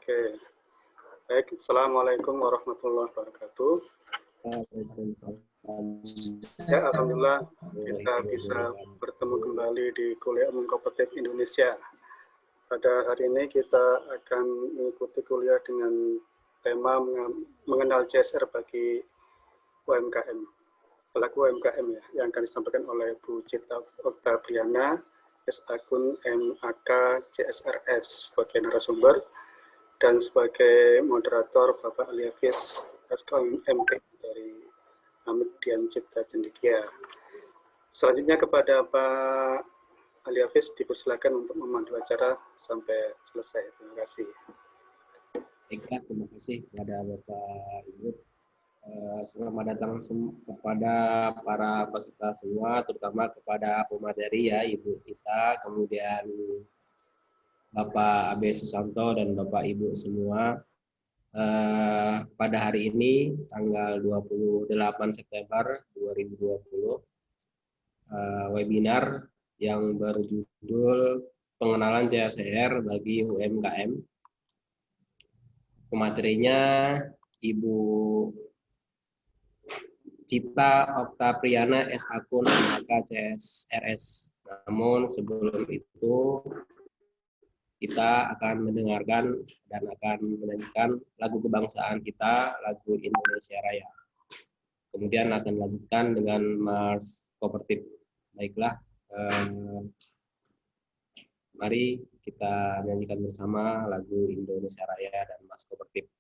Oke, baik. Assalamualaikum warahmatullahi wabarakatuh. Ya, alhamdulillah kita bisa bertemu kembali di Kuliah Umum Kompetitif Indonesia. Pada hari ini kita akan mengikuti kuliah dengan tema mengenal CSR bagi UMKM, pelaku UMKM ya, yang akan disampaikan oleh Bu Cita Oktaviana, S-Akun MAK CSRS sebagai narasumber, dan sebagai moderator Bapak Ali Hafiz SKM MP dari Amit Dian Cipta Cendekia. Selanjutnya kepada Pak Ali Hafiz dipersilakan untuk memandu acara sampai selesai. Terima kasih. Baiklah, terima kasih kepada Bapak Ibu. Selamat datang kepada para peserta semua, terutama kepada pemateri ya, Ibu Cita, kemudian Bapak AB Susanto dan Bapak Ibu semua. Pada hari ini tanggal 28 September 2020 webinar yang berjudul pengenalan CSR bagi UMKM. Pematerinya Ibu Cita Oktaviana S-Akun MAK CSRS. Namun sebelum itu kita akan mendengarkan dan akan menyanyikan lagu kebangsaan kita, lagu Indonesia Raya. Kemudian akan dilanjutkan dengan Mas Kooperatif. Baiklah, mari kita nyanyikan bersama lagu Indonesia Raya dan Mas Kooperatif.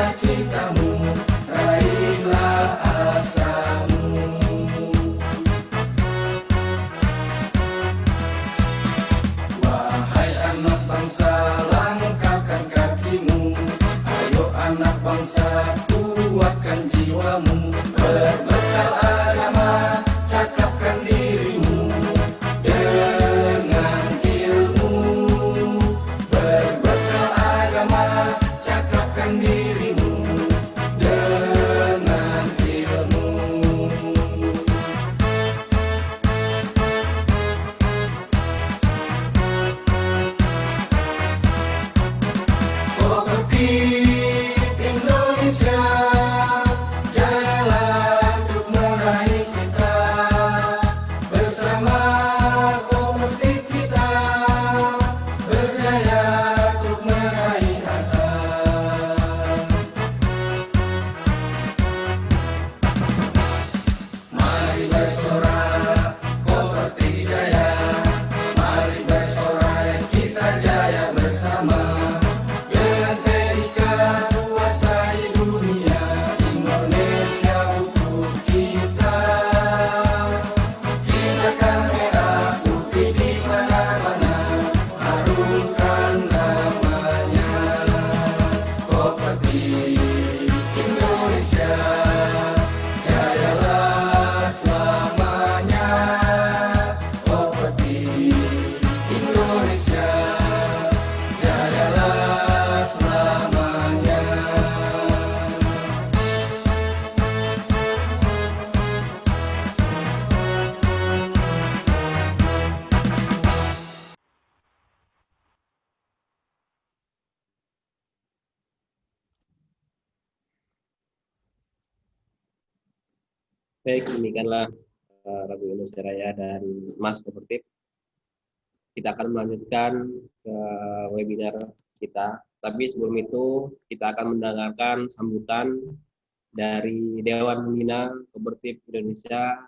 cita-citamu, raihlah asamu. Wahai anak bangsa, langkahkan kakimu, ayo anak bangsa, kuatkan jiwamu, berbekal agama, cakapkan dirimu dengan ilmu, berbekal agama, cakapkan dirimu dengan ilmu. Kopertik Indonesia, jayalah untuk meraih cita. Bersama kopertik kita, berjaya untuk meraih asa. Mari bersorak, kopertik jaya. Mari bersorak, kita jaya bersama. Dengan tekad kuasai dunia, Indonesia butuh kita. Kita kan merah putih di mana-mana, harumkan namanya. Kopertik Indonesia, jayalah selamanya. Kopertik Indonesia, jayalah selamanya. Baik, demikianlah lagu Indonesia Raya dan Mas Kopertif. Kita akan melanjutkan ke webinar kita. Tapi sebelum itu, kita akan mendengarkan sambutan dari Dewan Pembina Kopertif Indonesia,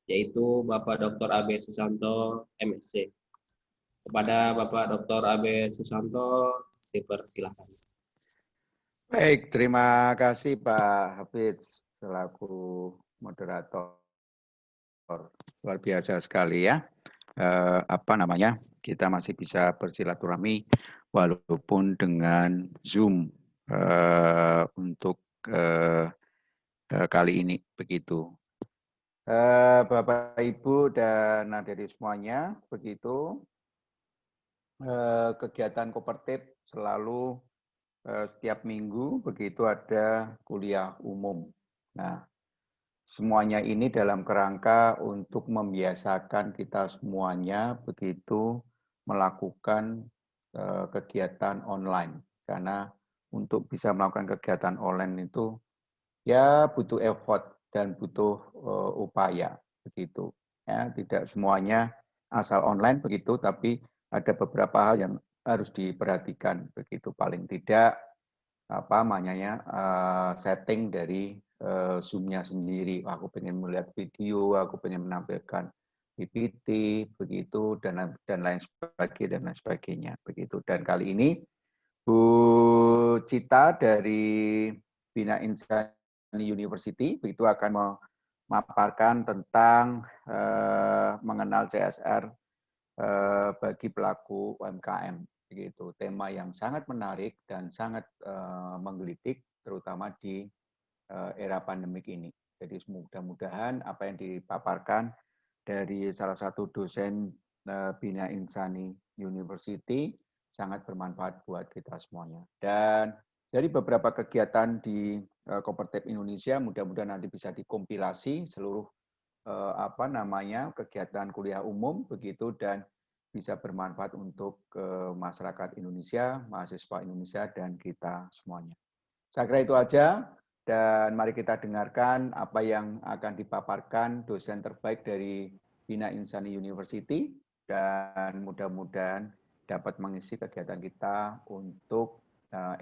yaitu Bapak Dr. AB Susanto, MSc. Kepada Bapak Dr. AB Susanto, dipersilakan. Baik, terima kasih Pak Hafiz selaku moderator. Luar biasa sekali ya. Kita masih bisa bersilaturahmi walaupun dengan Zoom untuk kali ini begitu. Bapak Ibu dan adik-adik semuanya, begitu kegiatan Kopertif selalu setiap minggu begitu ada kuliah umum. Nah, semuanya ini dalam kerangka untuk membiasakan kita semuanya begitu melakukan kegiatan online. Karena untuk bisa melakukan kegiatan online itu ya butuh effort dan butuh upaya begitu. Ya, tidak semuanya asal online begitu, tapi ada beberapa hal yang harus diperhatikan begitu. Paling tidak setting dari Zoom-nya sendiri. Aku pengen melihat video, aku pengen menampilkan PPT, begitu dan lain sebagainya, begitu. Dan kali ini Bu Cita dari Bina Insani University begitu akan memaparkan tentang mengenal CSR bagi pelaku UMKM. Begitu, tema yang sangat menarik dan sangat menggelitik, terutama di era pandemik ini. Jadi mudah-mudahan apa yang dipaparkan dari salah satu dosen Bina Insani University sangat bermanfaat buat kita semuanya. Dan dari beberapa kegiatan di Kopertif Indonesia, mudah-mudahan nanti bisa dikompilasi seluruh kegiatan kuliah umum begitu dan bisa bermanfaat untuk masyarakat Indonesia, mahasiswa Indonesia, dan kita semuanya. Saya kira itu aja, dan mari kita dengarkan apa yang akan dipaparkan dosen terbaik dari Bina Insani University, dan mudah-mudahan dapat mengisi kegiatan kita untuk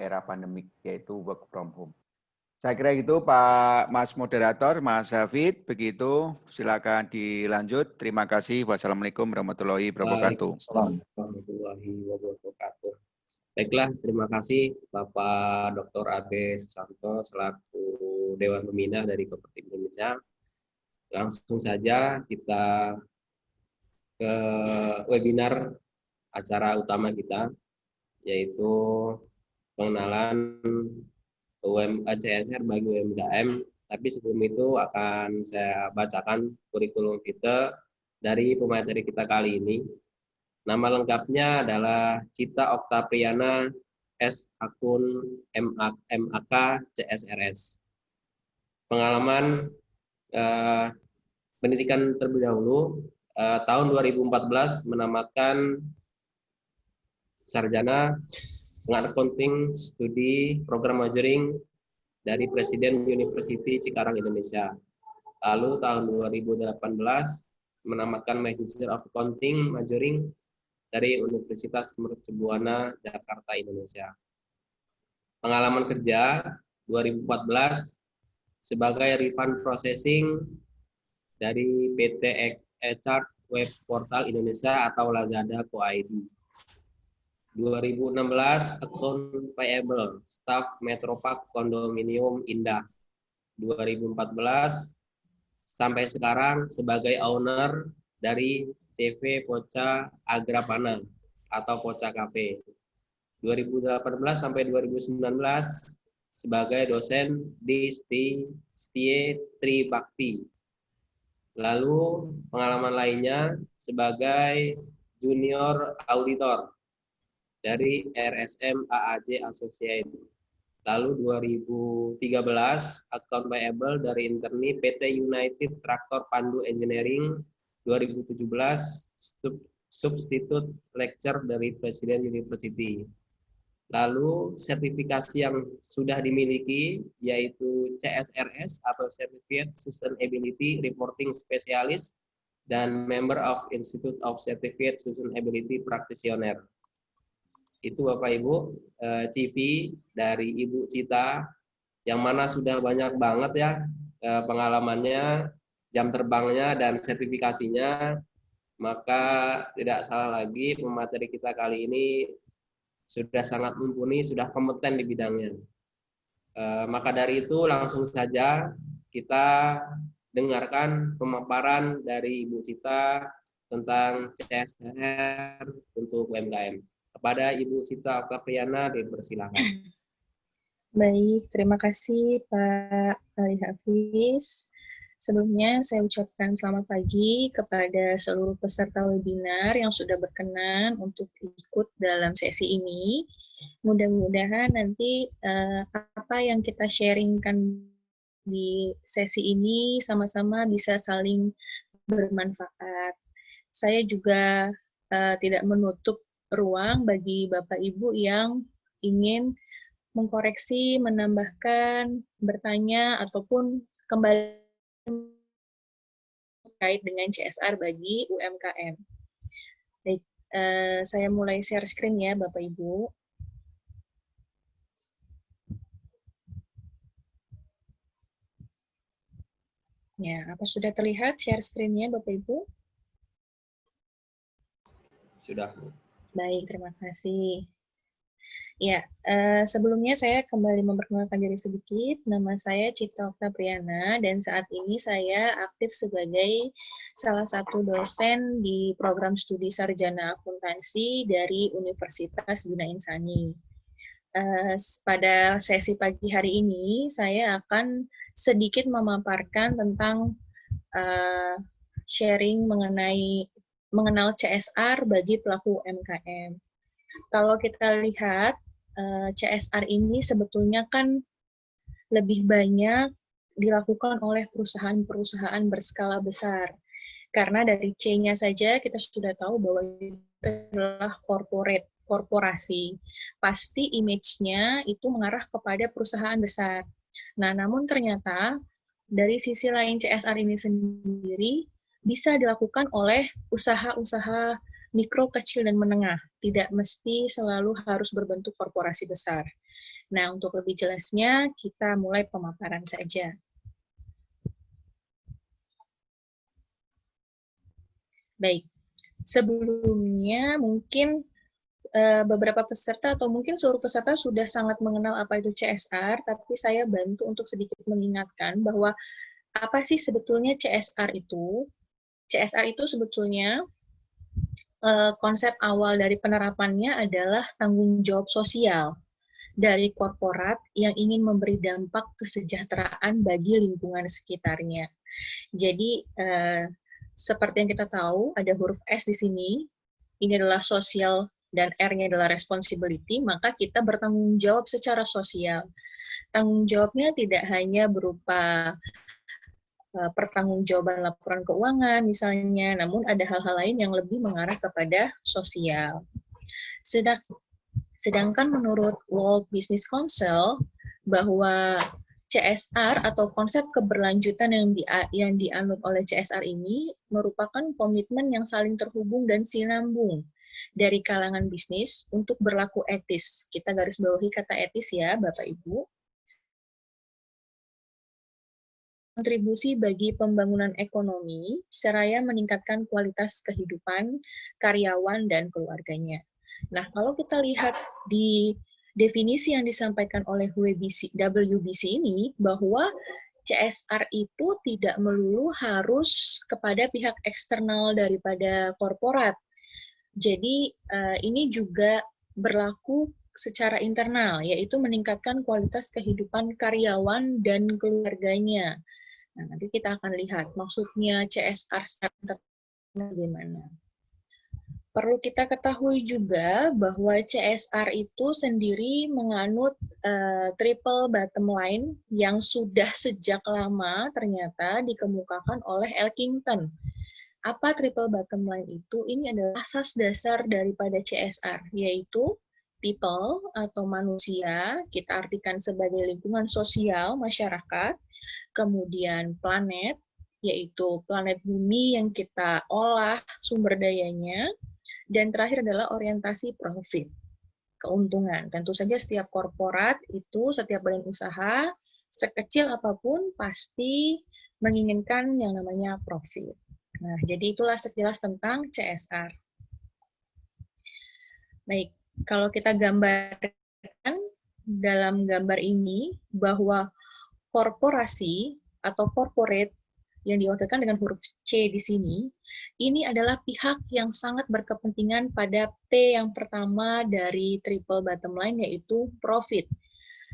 era pandemik, yaitu work from home. Saya kira itu Pak Mas Moderator, Mas Hafid, begitu silakan dilanjut. Terima kasih. Wassalamualaikum warahmatullahi wabarakatuh. Waalaikumsalam warahmatullahi wabarakatuh. Baiklah, terima kasih Bapak Dr. AB Susanto selaku Dewan Pembina dari Kopertik Indonesia. Langsung saja kita ke webinar acara utama kita, yaitu pengenalan CSR bagi UMKM. Tapi sebelum itu akan saya bacakan kurikulum kita dari pemateri kita kali ini. Nama lengkapnya adalah Cita Oktapriana S. Akun MAK CSRS. Pengalaman pendidikan terlebih dahulu, tahun 2014 menamatkan sarjana Accounting Studi Program Majoring dari Presiden University Cikarang Indonesia. Lalu tahun 2018 menamatkan Magister of Accounting Majoring dari Universitas Mercubuana Jakarta Indonesia. Pengalaman kerja 2014 sebagai refund processing dari PT eChart Web Portal Indonesia atau Lazada Co.id. 2016 Account Payable Staff Metropark Kondominium Indah. 2014 sampai sekarang sebagai owner dari CV Poca Agrapana atau Poca Cafe. 2018 sampai 2019 sebagai dosen di Setie Tribakti. Lalu pengalaman lainnya sebagai junior auditor dari RSM AAJ Associate. Lalu 2013 account payable dari interni PT United Traktor Pandu Engineering. 2017 substitute lecture dari Presiden University. Lalu sertifikasi yang sudah dimiliki yaitu CSRS atau Certificate Sustainability Reporting Specialist dan Member of Institute of Certificate Sustainability Practitioner. Itu Bapak Ibu CV dari Ibu Cita, yang mana sudah banyak banget ya pengalamannya, jam terbangnya, dan sertifikasinya. Maka tidak salah lagi pemateri kita kali ini sudah sangat mumpuni, sudah kompeten di bidangnya. Maka dari itu langsung saja kita dengarkan pemaparan dari Ibu Cita tentang CSR untuk UMKM. Kepada Ibu Cita Oktapriana, dipersilakan. Baik, terima kasih Pak Ali Hafiz. Sebelumnya saya ucapkan selamat pagi kepada seluruh peserta webinar yang sudah berkenan untuk ikut dalam sesi ini. Mudah-mudahan nanti apa yang kita sharingkan di sesi ini sama-sama bisa saling bermanfaat. Saya juga tidak menutup ruang bagi Bapak Ibu yang ingin mengkoreksi, menambahkan, bertanya, ataupun kembali terkait dengan CSR bagi UMKM. Baik, saya mulai share screen ya Bapak Ibu. Ya, apa sudah terlihat share screen-nya Bapak Ibu? Sudah. Baik, terima kasih. Ya, sebelumnya saya kembali memperkenalkan diri sedikit. Nama saya Cita Oktapriana dan saat ini saya aktif sebagai salah satu dosen di program studi sarjana akuntansi dari Universitas Bina Insani. Pada sesi pagi hari ini saya akan sedikit memaparkan tentang sharing mengenal CSR bagi pelaku UMKM. Kalau kita lihat CSR ini sebetulnya kan lebih banyak dilakukan oleh perusahaan-perusahaan berskala besar. Karena dari C-nya saja kita sudah tahu bahwa itu adalah korporasi. Pasti image-nya itu mengarah kepada perusahaan besar. Nah, namun ternyata dari sisi lain CSR ini sendiri bisa dilakukan oleh usaha-usaha mikro, kecil, dan menengah. Tidak mesti selalu harus berbentuk korporasi besar. Nah, untuk lebih jelasnya, kita mulai pemaparan saja. Baik, sebelumnya mungkin beberapa peserta atau mungkin seluruh peserta sudah sangat mengenal apa itu CSR, tapi saya bantu untuk sedikit mengingatkan bahwa apa sih sebetulnya CSR itu? CSR itu sebetulnya konsep awal dari penerapannya adalah tanggung jawab sosial dari korporat yang ingin memberi dampak kesejahteraan bagi lingkungan sekitarnya. Jadi, seperti yang kita tahu, ada huruf S di sini, ini adalah sosial dan R-nya adalah responsibility, maka kita bertanggung jawab secara sosial. Tanggung jawabnya tidak hanya berupa pertanggungjawaban laporan keuangan misalnya, namun ada hal-hal lain yang lebih mengarah kepada sosial. Sedangkan menurut World Business Council bahwa CSR atau konsep keberlanjutan yang dianut oleh CSR ini merupakan komitmen yang saling terhubung dan sinambung dari kalangan bisnis untuk berlaku etis. Kita garis bawahi kata etis ya, Bapak Ibu. Kontribusi bagi pembangunan ekonomi, seraya meningkatkan kualitas kehidupan karyawan dan keluarganya. Nah, kalau kita lihat di definisi yang disampaikan oleh WBC ini, bahwa CSR itu tidak melulu harus kepada pihak eksternal daripada korporat. Jadi, ini juga berlaku secara internal, yaitu meningkatkan kualitas kehidupan karyawan dan keluarganya. Nah, nanti kita akan lihat maksudnya CSR secara internal bagaimana. Perlu kita ketahui juga bahwa CSR itu sendiri menganut triple bottom line yang sudah sejak lama ternyata dikemukakan oleh Elkington. Apa triple bottom line itu? Ini adalah asas dasar daripada CSR, yaitu people atau manusia, kita artikan sebagai lingkungan sosial masyarakat, kemudian planet, yaitu planet bumi yang kita olah sumber dayanya, dan terakhir adalah orientasi profit, keuntungan. Tentu saja setiap korporat itu, setiap badan usaha, sekecil apapun pasti menginginkan yang namanya profit. Nah, jadi itulah sekilas tentang CSR. Baik, kalau kita gambarkan dalam gambar ini bahwa korporasi atau corporate yang diwakilkan dengan huruf C di sini, ini adalah pihak yang sangat berkepentingan pada P yang pertama dari triple bottom line, yaitu profit.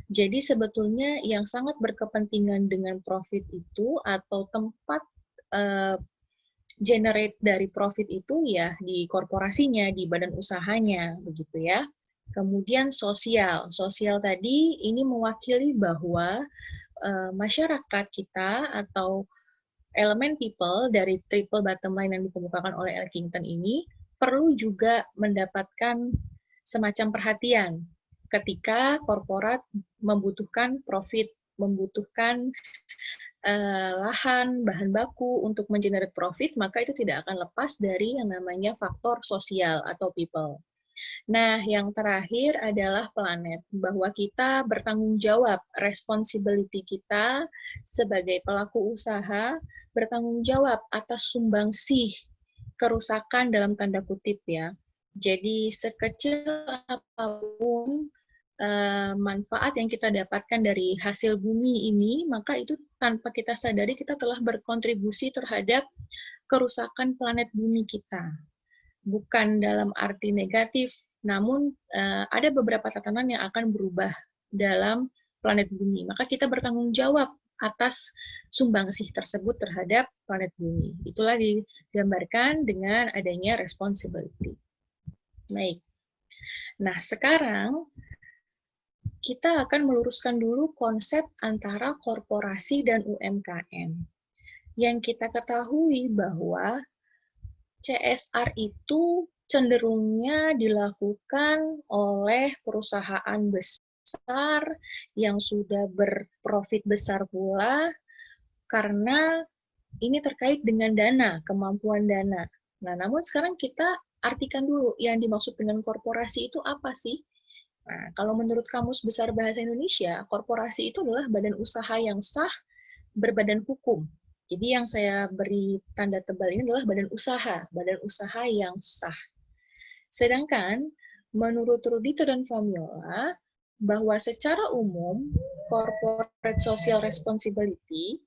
Jadi sebetulnya yang sangat berkepentingan dengan profit itu atau tempat generate dari profit itu ya di korporasinya, di badan usahanya, begitu ya. Kemudian sosial. Sosial tadi ini mewakili bahwa masyarakat kita atau elemen people dari triple bottom line yang dikemukakan oleh Elkington ini perlu juga mendapatkan semacam perhatian ketika korporat membutuhkan profit, membutuhkan lahan, bahan baku untuk mengenerate profit, maka itu tidak akan lepas dari yang namanya faktor sosial atau people. Nah, yang terakhir adalah planet, bahwa kita bertanggung jawab, responsibility kita sebagai pelaku usaha, bertanggung jawab atas sumbangsih kerusakan dalam tanda kutip ya. Jadi sekecil apapun manfaat yang kita dapatkan dari hasil bumi ini, maka itu tanpa kita sadari kita telah berkontribusi terhadap kerusakan planet bumi kita. Bukan dalam arti negatif, namun ada beberapa tatanan yang akan berubah dalam planet bumi. Maka kita bertanggung jawab atas sumbangsih tersebut terhadap planet bumi. Itulah digambarkan dengan adanya responsibility. Baik. Nah, sekarang kita akan meluruskan dulu konsep antara korporasi dan UMKM. Yang kita ketahui bahwa CSR itu cenderungnya dilakukan oleh perusahaan besar yang sudah berprofit besar pula karena ini terkait dengan dana, kemampuan dana. Nah, namun sekarang kita artikan dulu yang dimaksud dengan korporasi itu apa sih? Nah, kalau menurut Kamus Besar Bahasa Indonesia, korporasi itu adalah badan usaha yang sah berbadan hukum. Jadi yang saya beri tanda tebal ini adalah badan usaha yang sah. Sedangkan Menurut Rudito dan Famiola, bahwa secara umum, corporate social responsibility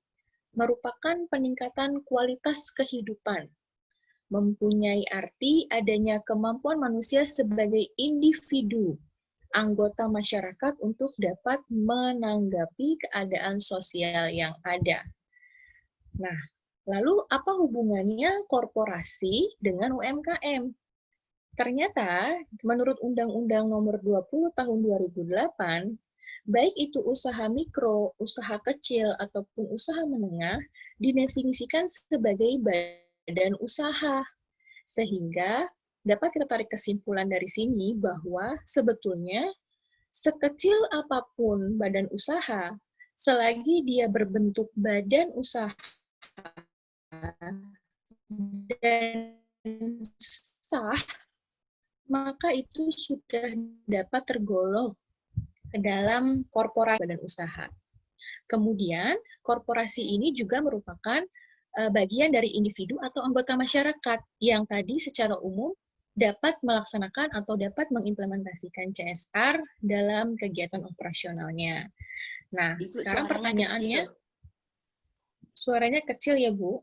merupakan peningkatan kualitas kehidupan, mempunyai arti adanya kemampuan manusia sebagai individu, anggota masyarakat untuk dapat menanggapi keadaan sosial yang ada. Nah, lalu apa hubungannya korporasi dengan UMKM? Ternyata, menurut Undang-Undang Nomor 20 Tahun 2008, baik itu usaha mikro, usaha kecil, ataupun usaha menengah, didefinisikan sebagai badan usaha. Sehingga dapat kita tarik kesimpulan dari sini bahwa sebetulnya sekecil apapun badan usaha, selagi dia berbentuk badan usaha dan sah, maka itu sudah dapat tergolong ke dalam korporasi badan usaha. Kemudian, korporasi ini juga merupakan bagian dari individu atau anggota masyarakat yang tadi secara umum dapat melaksanakan atau dapat mengimplementasikan CSR dalam kegiatan operasionalnya. Nah, Ibu, sekarang suaranya pertanyaannya, kecil. suaranya kecil ya, Bu?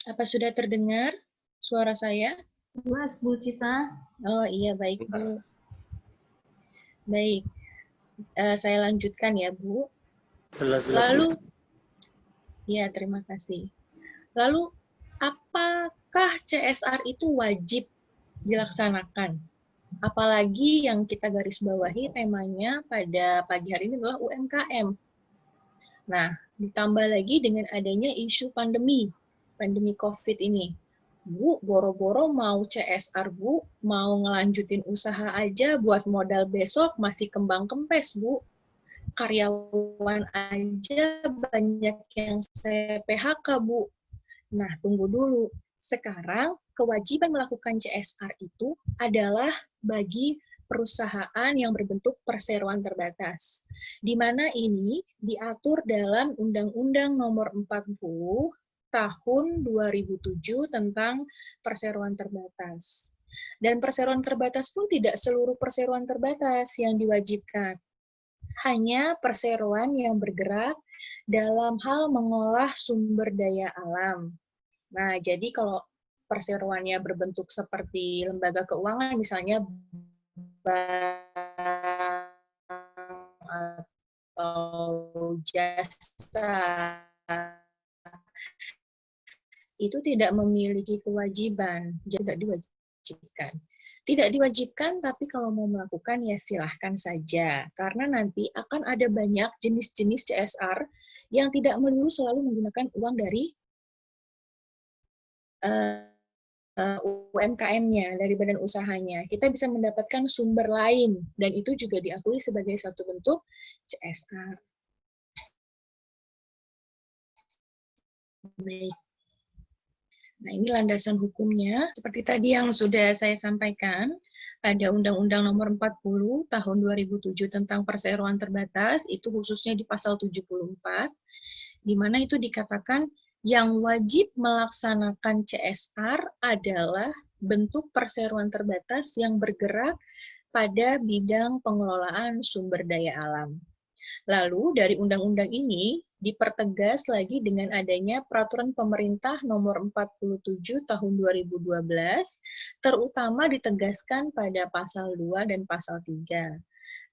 Apa sudah terdengar suara saya? Jelas, Bu Cita. Oh iya, baik Bu. Baik, saya lanjutkan ya Bu. Lalu, ya terima kasih. Lalu, apakah CSR itu wajib dilaksanakan? Apalagi yang kita garis bawahi temanya pada pagi hari ini adalah UMKM. Nah, ditambah lagi dengan adanya isu pandemi COVID ini. Bu, boro-boro mau CSR, Bu, mau ngelanjutin usaha aja buat modal besok masih kembang kempes, Bu. Karyawan aja banyak yang saya PHK, Bu. Nah, tunggu dulu. Sekarang, kewajiban melakukan CSR itu adalah bagi perusahaan yang berbentuk perseroan terbatas. Di mana ini diatur dalam Undang-Undang Nomor 40 Tahun 2007 tentang perseroan terbatas. Dan perseroan terbatas pun tidak seluruh perseroan terbatas yang diwajibkan. Hanya perseroan yang bergerak dalam hal mengolah sumber daya alam. Nah, jadi kalau perseroannya berbentuk seperti lembaga keuangan, misalnya bank atau jasa, itu tidak memiliki kewajiban, tidak diwajibkan. Tidak diwajibkan, tapi kalau mau melakukan ya silahkan saja. Karena nanti akan ada banyak jenis-jenis CSR yang tidak melulu selalu menggunakan uang dari UMKM-nya, dari badan usahanya. Kita bisa mendapatkan sumber lain, dan itu juga diakui sebagai satu bentuk CSR. Baik. Nah, ini landasan hukumnya. Seperti tadi yang sudah saya sampaikan, ada Undang-Undang Nomor 40 Tahun 2007 tentang perseroan terbatas, itu khususnya di pasal 74, di mana itu dikatakan yang wajib melaksanakan CSR adalah bentuk perseroan terbatas yang bergerak pada bidang pengelolaan sumber daya alam. Lalu dari undang-undang ini dipertegas lagi dengan adanya Peraturan Pemerintah Nomor 47 Tahun 2012, terutama ditegaskan pada pasal 2 dan pasal 3.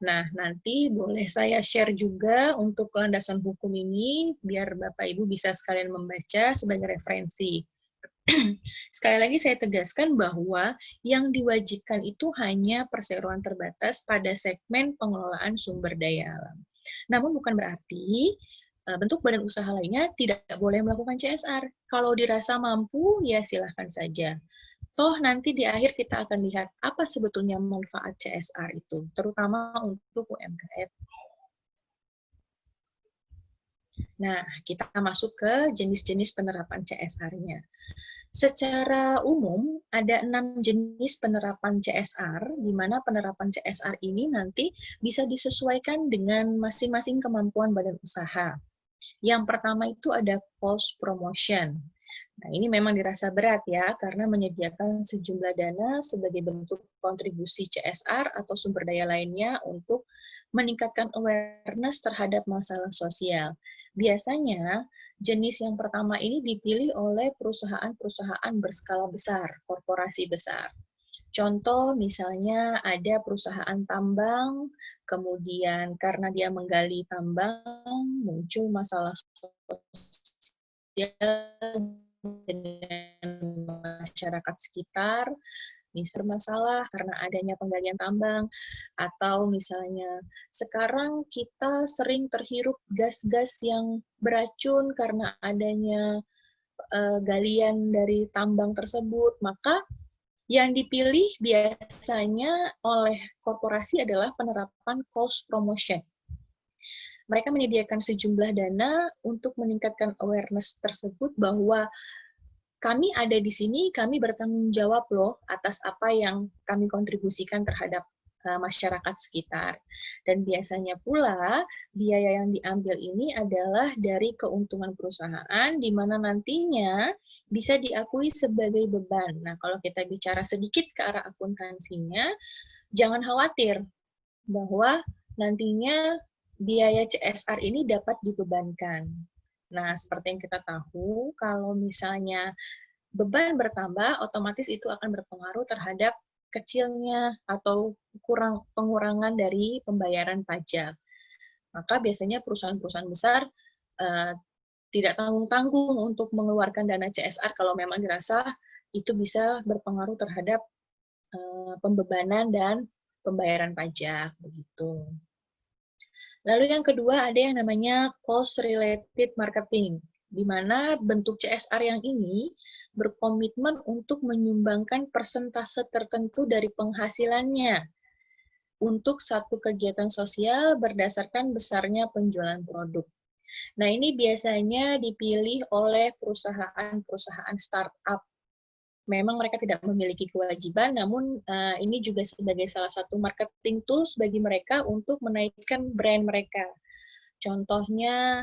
Nah, nanti boleh saya share juga untuk landasan hukum ini, biar Bapak Ibu bisa sekalian membaca sebagai referensi. Sekali lagi saya tegaskan bahwa yang diwajibkan itu hanya perseroan terbatas pada segmen pengelolaan sumber daya alam. Namun bukan berarti bentuk badan usaha lainnya tidak boleh melakukan CSR. Kalau dirasa mampu, ya silahkan saja. Toh nanti di akhir kita akan lihat apa sebetulnya manfaat CSR itu, terutama untuk UMKM. Nah, kita masuk ke jenis-jenis penerapan CSR-nya. Secara umum, ada 6 jenis penerapan CSR, di mana penerapan CSR ini nanti bisa disesuaikan dengan masing-masing kemampuan badan usaha. Yang pertama itu ada cost promotion. Nah, ini memang dirasa berat ya, karena menyediakan sejumlah dana sebagai bentuk kontribusi CSR atau sumber daya lainnya untuk meningkatkan awareness terhadap masalah sosial. Biasanya, jenis yang pertama ini dipilih oleh perusahaan-perusahaan berskala besar, korporasi besar. Contoh misalnya ada perusahaan tambang, kemudian karena dia menggali tambang, muncul masalah sosial dengan masyarakat sekitar, misalnya bermasalah karena adanya penggalian tambang, atau misalnya sekarang kita sering terhirup gas-gas yang beracun karena adanya galian dari tambang tersebut, maka yang dipilih biasanya oleh korporasi adalah penerapan cost promotion. Mereka menyediakan sejumlah dana untuk meningkatkan awareness tersebut bahwa kami ada di sini, kami bertanggung jawab loh atas apa yang kami kontribusikan terhadap masyarakat sekitar. Dan biasanya pula biaya yang diambil ini adalah dari keuntungan perusahaan, di mana nantinya bisa diakui sebagai beban. Nah, kalau kita bicara sedikit ke arah akuntansinya, jangan khawatir bahwa nantinya biaya CSR ini dapat dibebankan. Nah, seperti yang kita tahu, kalau misalnya beban bertambah, otomatis itu akan berpengaruh terhadap kecilnya atau pengurangan dari pembayaran pajak. Maka biasanya perusahaan-perusahaan besar tidak tanggung-tanggung untuk mengeluarkan dana CSR kalau memang dirasa itu bisa berpengaruh terhadap pembebanan dan pembayaran pajak, begitu. Lalu yang kedua ada yang namanya cost-related marketing, di mana bentuk CSR yang ini berkomitmen untuk menyumbangkan persentase tertentu dari penghasilannya untuk satu kegiatan sosial berdasarkan besarnya penjualan produk. Nah, ini biasanya dipilih oleh perusahaan-perusahaan startup. Memang mereka tidak memiliki kewajiban, namun ini juga sebagai salah satu marketing tools bagi mereka untuk menaikkan brand mereka. Contohnya,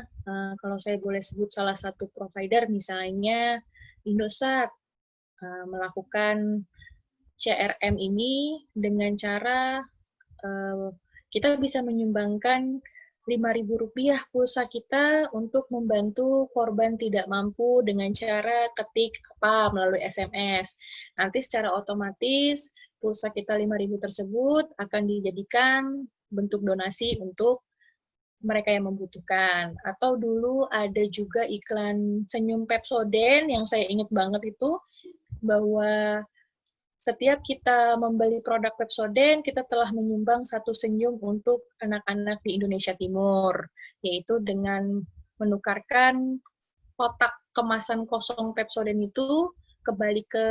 kalau saya boleh sebut salah satu provider, misalnya Indosat, melakukan CRM ini dengan cara kita bisa menyumbangkan Rp5.000 pulsa kita untuk membantu korban tidak mampu dengan cara ketik apa melalui SMS. Nanti secara otomatis pulsa kita 5.000 tersebut akan dijadikan bentuk donasi untuk mereka yang membutuhkan. Atau dulu ada juga iklan senyum Pepsodent yang saya ingat banget itu, bahwa setiap kita membeli produk Pepsodent, kita telah menyumbang satu senyum untuk anak-anak di Indonesia Timur, yaitu dengan menukarkan kotak kemasan kosong Pepsodent itu kembali ke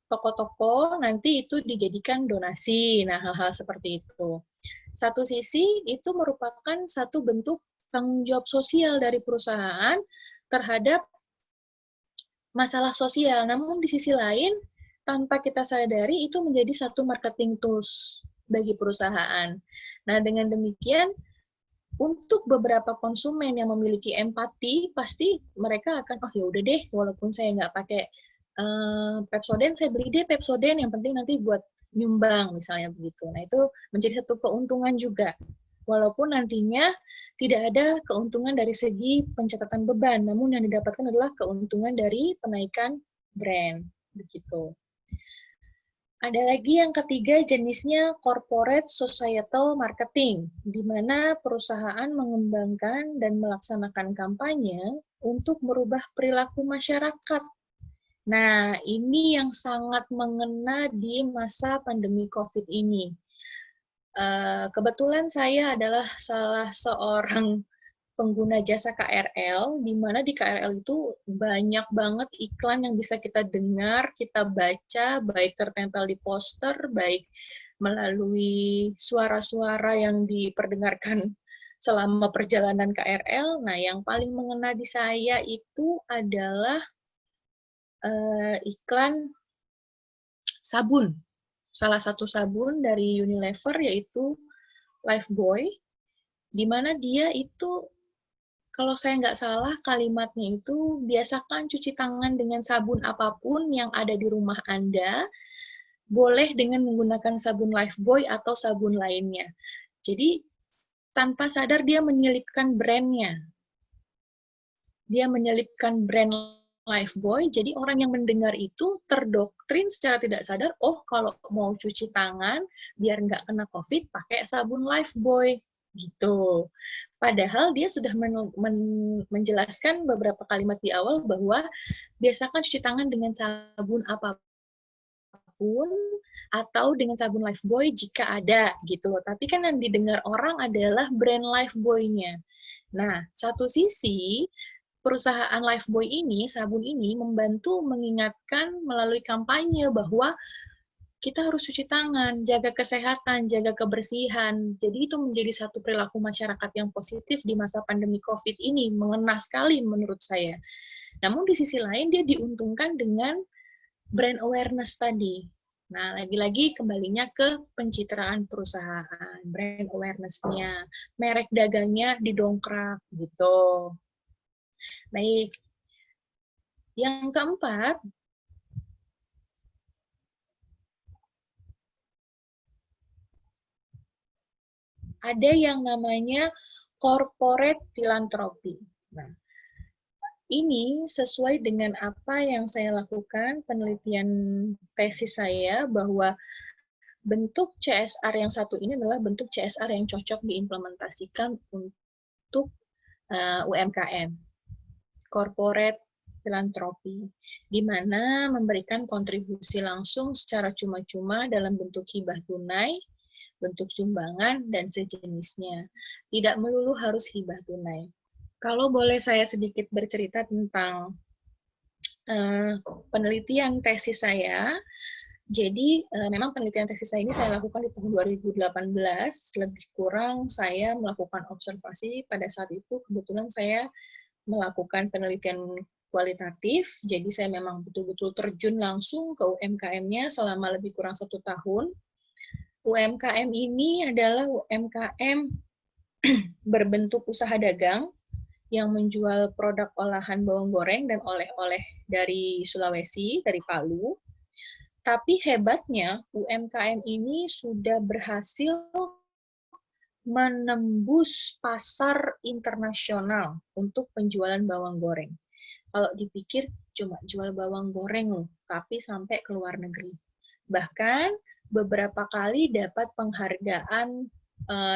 toko-toko, nanti itu dijadikan donasi. Nah, hal-hal seperti itu. Satu sisi, itu merupakan satu bentuk tanggung jawab sosial dari perusahaan terhadap masalah sosial. Namun di sisi lain, tanpa kita sadari itu menjadi satu marketing tools bagi perusahaan. Nah, dengan demikian, untuk beberapa konsumen yang memiliki empati, pasti mereka akan, oh ya udah deh, walaupun saya nggak pakai Pepsodent, saya beli deh Pepsodent, yang penting nanti buat nyumbang, misalnya begitu. Nah, itu menjadi satu keuntungan juga. Walaupun nantinya tidak ada keuntungan dari segi pencatatan beban, namun yang didapatkan adalah keuntungan dari penaikan brand, begitu. Ada lagi yang ketiga, jenisnya corporate societal marketing, di mana perusahaan mengembangkan dan melaksanakan kampanye untuk merubah perilaku masyarakat. Nah, ini yang sangat mengena di masa pandemi COVID ini. Kebetulan saya adalah salah seorang pengguna jasa KRL, di mana di KRL itu banyak banget iklan yang bisa kita dengar, kita baca, baik tertempel di poster, baik melalui suara-suara yang diperdengarkan selama perjalanan KRL. Nah, yang paling mengena di saya itu adalah iklan sabun. Salah satu sabun dari Unilever, yaitu Lifebuoy, di mana dia itu kalau saya nggak salah kalimatnya itu biasakan cuci tangan dengan sabun apapun yang ada di rumah Anda, boleh dengan menggunakan sabun Lifebuoy atau sabun lainnya. Jadi tanpa sadar dia menyelipkan brandnya. Dia menyelipkan brand Lifebuoy, jadi orang yang mendengar itu terdoktrin secara tidak sadar, oh kalau mau cuci tangan biar nggak kena COVID pakai sabun Lifebuoy gitu. Padahal dia sudah menjelaskan beberapa kalimat di awal bahwa biasakan cuci tangan dengan sabun apapun atau dengan sabun Lifebuoy jika ada gitu. Tapi kan yang didengar orang adalah brand Lifebuoy-nya. Nah, satu sisi perusahaan Lifebuoy ini, sabun ini membantu mengingatkan melalui kampanye bahwa kita harus cuci tangan, jaga kesehatan, jaga kebersihan. Jadi itu menjadi satu perilaku masyarakat yang positif di masa pandemi COVID ini, mengena sekali menurut saya. Namun di sisi lain dia diuntungkan dengan brand awareness tadi. Nah, lagi-lagi kembalinya ke pencitraan perusahaan, brand awareness-nya, merek dagangnya didongkrak gitu. Baik. Yang keempat, ada yang namanya corporate philanthropy. Nah, ini sesuai dengan apa yang saya lakukan, penelitian tesis saya, bahwa bentuk CSR yang satu ini adalah bentuk CSR yang cocok diimplementasikan untuk UMKM. Corporate philanthropy, di mana memberikan kontribusi langsung secara cuma-cuma dalam bentuk hibah tunai, bentuk sumbangan, dan sejenisnya. Tidak melulu harus hibah tunai. Kalau boleh saya sedikit bercerita tentang penelitian tesis saya, jadi memang penelitian tesis saya ini saya lakukan di tahun 2018, lebih kurang saya melakukan observasi pada saat itu, kebetulan saya melakukan penelitian kualitatif, jadi saya memang betul-betul terjun langsung ke UMKM-nya selama lebih kurang 1 tahun. UMKM ini adalah UMKM berbentuk usaha dagang yang menjual produk olahan bawang goreng dan oleh-oleh dari Sulawesi, dari Palu. Tapi hebatnya UMKM ini sudah berhasil menembus pasar internasional untuk penjualan bawang goreng. Kalau dipikir cuma jual bawang goreng loh, tapi sampai ke luar negeri. Bahkan beberapa kali dapat penghargaan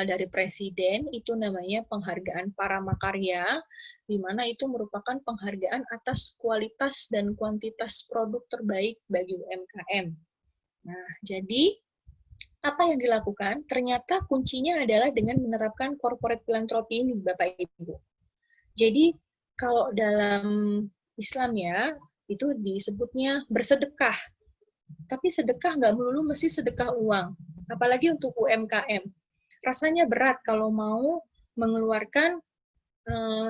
dari presiden, itu namanya penghargaan Paramakarya, di mana itu merupakan penghargaan atas kualitas dan kuantitas produk terbaik bagi UMKM. Nah, jadi apa yang dilakukan? Ternyata kuncinya adalah dengan menerapkan corporate philanthropy ini, Bapak Ibu. Jadi kalau dalam Islam ya, itu disebutnya bersedekah. Tapi sedekah nggak melulu mesti sedekah uang. Apalagi untuk UMKM. Rasanya berat kalau mau mengeluarkan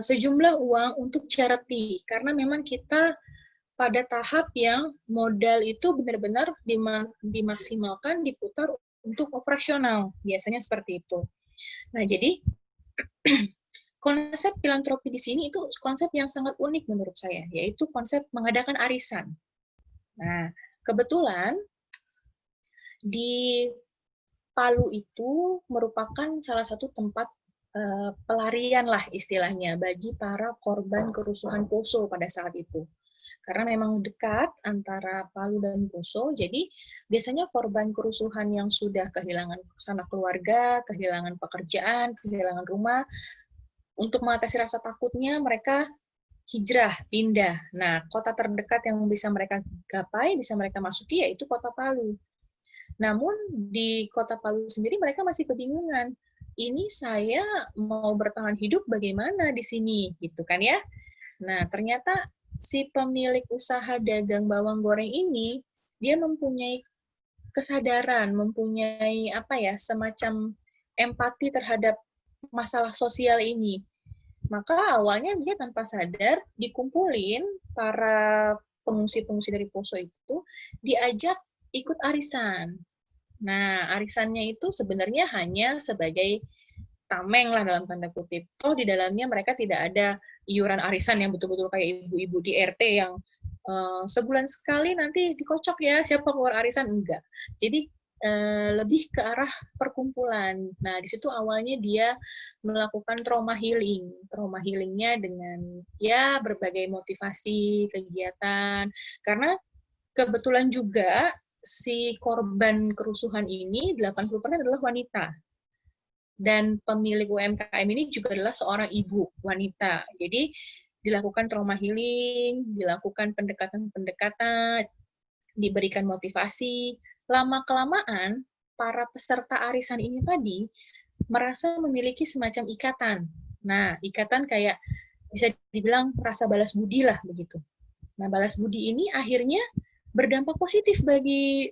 sejumlah uang untuk charity. Karena memang kita pada tahap yang modal itu benar-benar dimaksimalkan, diputar untuk operasional, biasanya seperti itu. Nah, jadi konsep filantropi di sini itu konsep yang sangat unik menurut saya, yaitu konsep mengadakan arisan. Nah, kebetulan di Palu itu merupakan salah satu tempat pelarian lah istilahnya bagi para korban kerusuhan Poso pada saat itu. Karena memang dekat antara Palu dan Poso, jadi biasanya korban kerusuhan yang sudah kehilangan sanak keluarga, kehilangan pekerjaan, kehilangan rumah, untuk mengatasi rasa takutnya mereka hijrah, pindah. Nah, kota terdekat yang bisa mereka gapai, bisa mereka masuki yaitu kota Palu. Namun di kota Palu sendiri mereka masih kebingungan. Ini saya mau bertahan hidup bagaimana di sini, gitu kan ya? Nah, ternyata si pemilik usaha dagang bawang goreng ini, dia mempunyai kesadaran, mempunyai apa ya, semacam empati terhadap masalah sosial ini. Maka awalnya dia tanpa sadar dikumpulin para pengungsi-pengungsi dari Poso itu, diajak ikut arisan. Nah, arisannya itu sebenarnya hanya sebagai tameng lah dalam tanda kutip. Toh di dalamnya mereka tidak ada iuran arisan yang betul-betul kayak ibu-ibu di RT yang sebulan sekali nanti dikocok ya siapa keluar arisan, enggak. Jadi lebih ke arah perkumpulan. Nah, di situ awalnya dia melakukan trauma healing. Trauma healingnya dengan ya berbagai motivasi, kegiatan. Karena kebetulan juga si korban kerusuhan ini 80% adalah wanita. Dan pemilik UMKM ini juga adalah seorang ibu wanita. Jadi dilakukan trauma healing, dilakukan pendekatan-pendekatan, diberikan motivasi. Lama-kelamaan, para peserta arisan ini tadi merasa memiliki semacam ikatan. Nah, ikatan kayak bisa dibilang rasa balas budi lah begitu. Nah, balas budi ini akhirnya berdampak positif bagi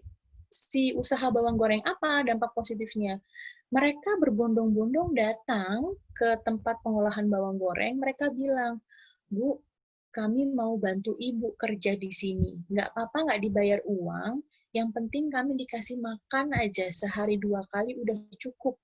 si usaha bawang goreng. Apa dampak positifnya? Mereka berbondong-bondong datang ke tempat pengolahan bawang goreng, mereka bilang, Bu, kami mau bantu Ibu kerja di sini. Nggak apa-apa, nggak dibayar uang, yang penting kami dikasih makan aja sehari 2 kali udah cukup.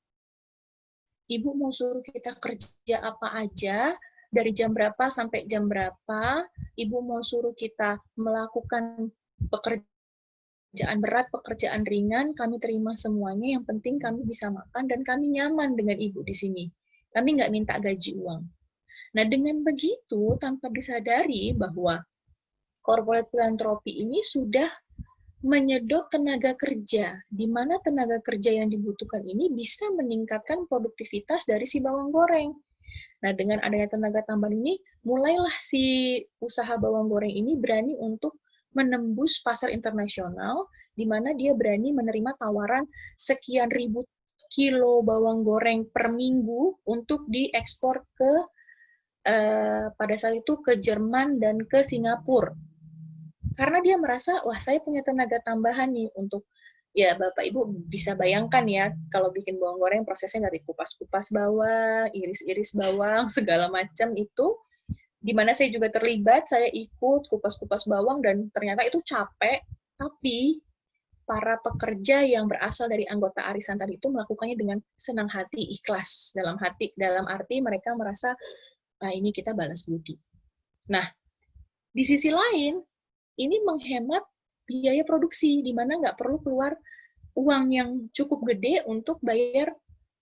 Ibu mau suruh kita kerja apa aja, dari jam berapa sampai jam berapa, Ibu mau suruh kita melakukan pekerjaan berat, pekerjaan ringan, kami terima semuanya, yang penting kami bisa makan dan kami nyaman dengan Ibu di sini. Kami nggak minta gaji uang. Nah, dengan begitu, tanpa disadari bahwa corporate philanthropy ini sudah menyedot tenaga kerja, di mana tenaga kerja yang dibutuhkan ini bisa meningkatkan produktivitas dari si bawang goreng. Nah, dengan adanya tenaga tambahan ini, mulailah si usaha bawang goreng ini berani untuk menembus pasar internasional, di mana dia berani menerima tawaran sekian ribu kilo bawang goreng per minggu untuk diekspor ke pada saat itu ke Jerman dan ke Singapura. Karena dia merasa, wah saya punya tenaga tambahan nih untuk, ya Bapak Ibu bisa bayangkan ya, kalau bikin bawang goreng prosesnya dari kupas-kupas bawang, iris-iris bawang, segala macam itu, di mana saya juga terlibat, saya ikut kupas-kupas bawang dan ternyata itu capek, tapi para pekerja yang berasal dari anggota arisan tadi itu melakukannya dengan senang hati, ikhlas dalam arti mereka merasa ini kita balas budi. Nah, di sisi lain ini menghemat biaya produksi di mana nggak perlu keluar uang yang cukup gede untuk bayar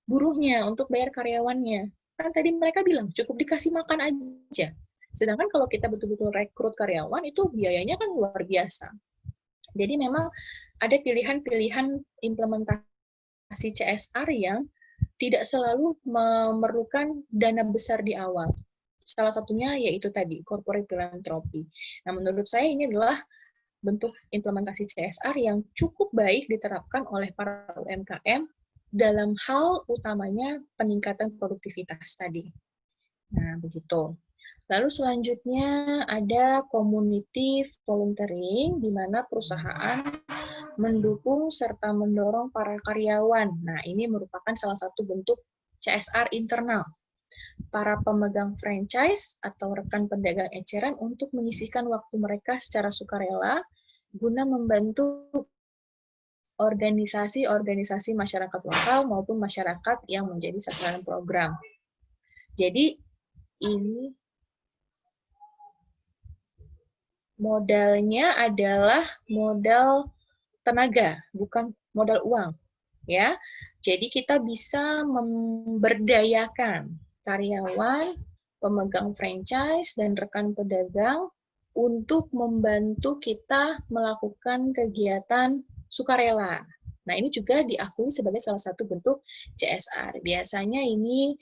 buruhnya, untuk bayar karyawannya. Kan tadi mereka bilang cukup dikasih makan aja. Sedangkan kalau kita betul-betul rekrut karyawan, itu biayanya kan luar biasa. Jadi memang ada pilihan-pilihan implementasi CSR yang tidak selalu memerlukan dana besar di awal. Salah satunya yaitu tadi, corporate philanthropy. Nah, menurut saya ini adalah bentuk implementasi CSR yang cukup baik diterapkan oleh para UMKM dalam hal utamanya peningkatan produktivitas tadi. Nah, begitu. Lalu selanjutnya ada community volunteering, di mana perusahaan mendukung serta mendorong para karyawan. Nah, ini merupakan salah satu bentuk CSR internal. Para pemegang franchise atau rekan pedagang eceran untuk menyisihkan waktu mereka secara sukarela guna membantu organisasi-organisasi masyarakat lokal maupun masyarakat yang menjadi sasaran program. Jadi, ini modalnya adalah modal tenaga, bukan modal uang, ya. Jadi kita bisa memberdayakan karyawan, pemegang franchise dan rekan pedagang untuk membantu kita melakukan kegiatan sukarela. Nah, ini juga diakui sebagai salah satu bentuk CSR. Biasanya ini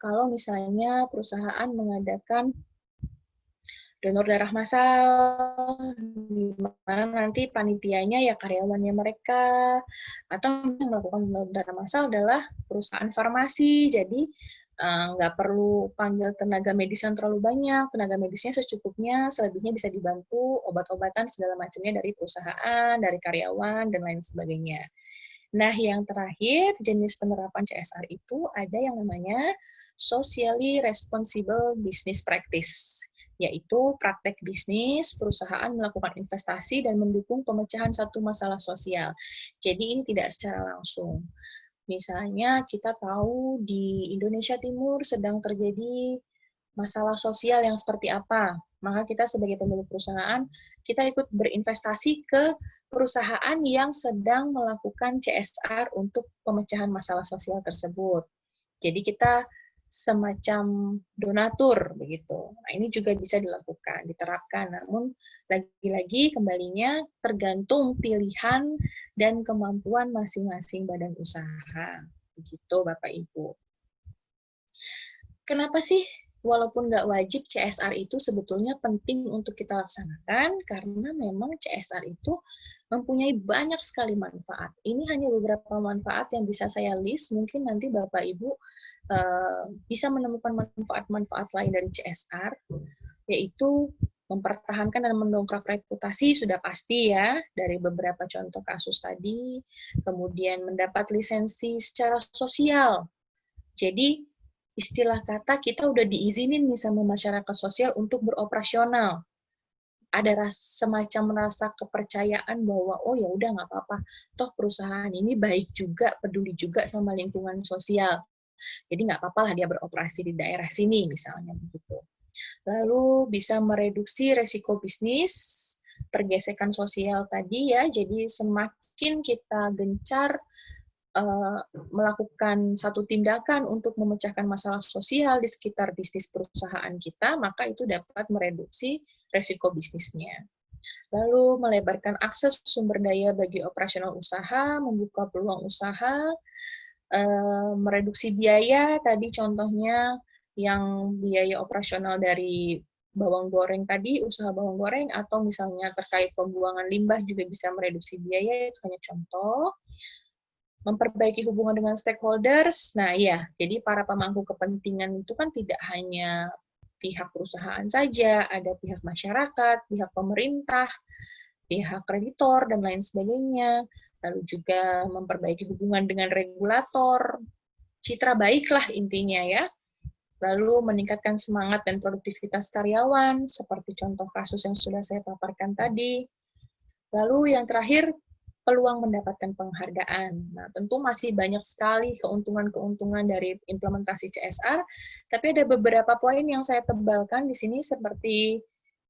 kalau misalnya perusahaan mengadakan donor darah massal, di mana nanti panitianya ya karyawannya mereka, atau yang melakukan donor darah massal adalah perusahaan farmasi, jadi nggak perlu panggil tenaga medis yang terlalu banyak, tenaga medisnya secukupnya, selebihnya bisa dibantu obat-obatan segala macamnya dari perusahaan, dari karyawan, dan lain sebagainya. Nah, yang terakhir, jenis penerapan CSR itu ada yang namanya Socially Responsible Business Practice, yaitu praktek bisnis, perusahaan melakukan investasi dan mendukung pemecahan satu masalah sosial. Jadi ini tidak secara langsung. Misalnya kita tahu di Indonesia Timur sedang terjadi masalah sosial yang seperti apa. Maka kita sebagai pemilik perusahaan, kita ikut berinvestasi ke perusahaan yang sedang melakukan CSR untuk pemecahan masalah sosial tersebut. Jadi kita semacam donatur begitu. Nah, ini juga bisa dilakukan, diterapkan. Namun lagi-lagi kembalinya tergantung pilihan dan kemampuan masing-masing badan usaha. Begitu Bapak Ibu. Kenapa sih walaupun nggak wajib CSR itu sebetulnya penting untuk kita laksanakan? Karena memang CSR itu mempunyai banyak sekali manfaat. Ini hanya beberapa manfaat yang bisa saya list, mungkin nanti Bapak Ibu bisa menemukan manfaat-manfaat lain dari CSR, yaitu mempertahankan dan mendongkrak reputasi sudah pasti ya, dari beberapa contoh kasus tadi, kemudian mendapat lisensi secara sosial. Jadi, istilah kata kita udah diizinin nih sama masyarakat sosial untuk beroperasional. Ada semacam rasa kepercayaan bahwa oh ya udah nggak apa-apa, toh perusahaan ini baik juga, peduli juga sama lingkungan sosial. Jadi nggak apa-apa lah dia beroperasi di daerah sini misalnya begitu. Lalu bisa mereduksi resiko bisnis, pergesekan sosial tadi ya. Jadi semakin kita gencar melakukan satu tindakan untuk memecahkan masalah sosial di sekitar bisnis perusahaan kita, maka itu dapat mereduksi resiko bisnisnya. Lalu melebarkan akses sumber daya bagi operasional usaha, membuka peluang usaha, mereduksi biaya, tadi contohnya yang biaya operasional dari bawang goreng tadi, usaha bawang goreng, atau misalnya terkait pembuangan limbah juga bisa mereduksi biaya, itu hanya contoh. Memperbaiki hubungan dengan stakeholders, nah ya, jadi para pemangku kepentingan itu kan tidak hanya pihak perusahaan saja, ada pihak masyarakat, pihak pemerintah, pihak kreditor, dan lain sebagainya. Lalu juga memperbaiki hubungan dengan regulator, citra baiklah intinya ya. Lalu meningkatkan semangat dan produktivitas karyawan, seperti contoh kasus yang sudah saya paparkan tadi. Lalu yang terakhir, peluang mendapatkan penghargaan. Nah, tentu masih banyak sekali keuntungan-keuntungan dari implementasi CSR, tapi ada beberapa poin yang saya tebalkan di sini seperti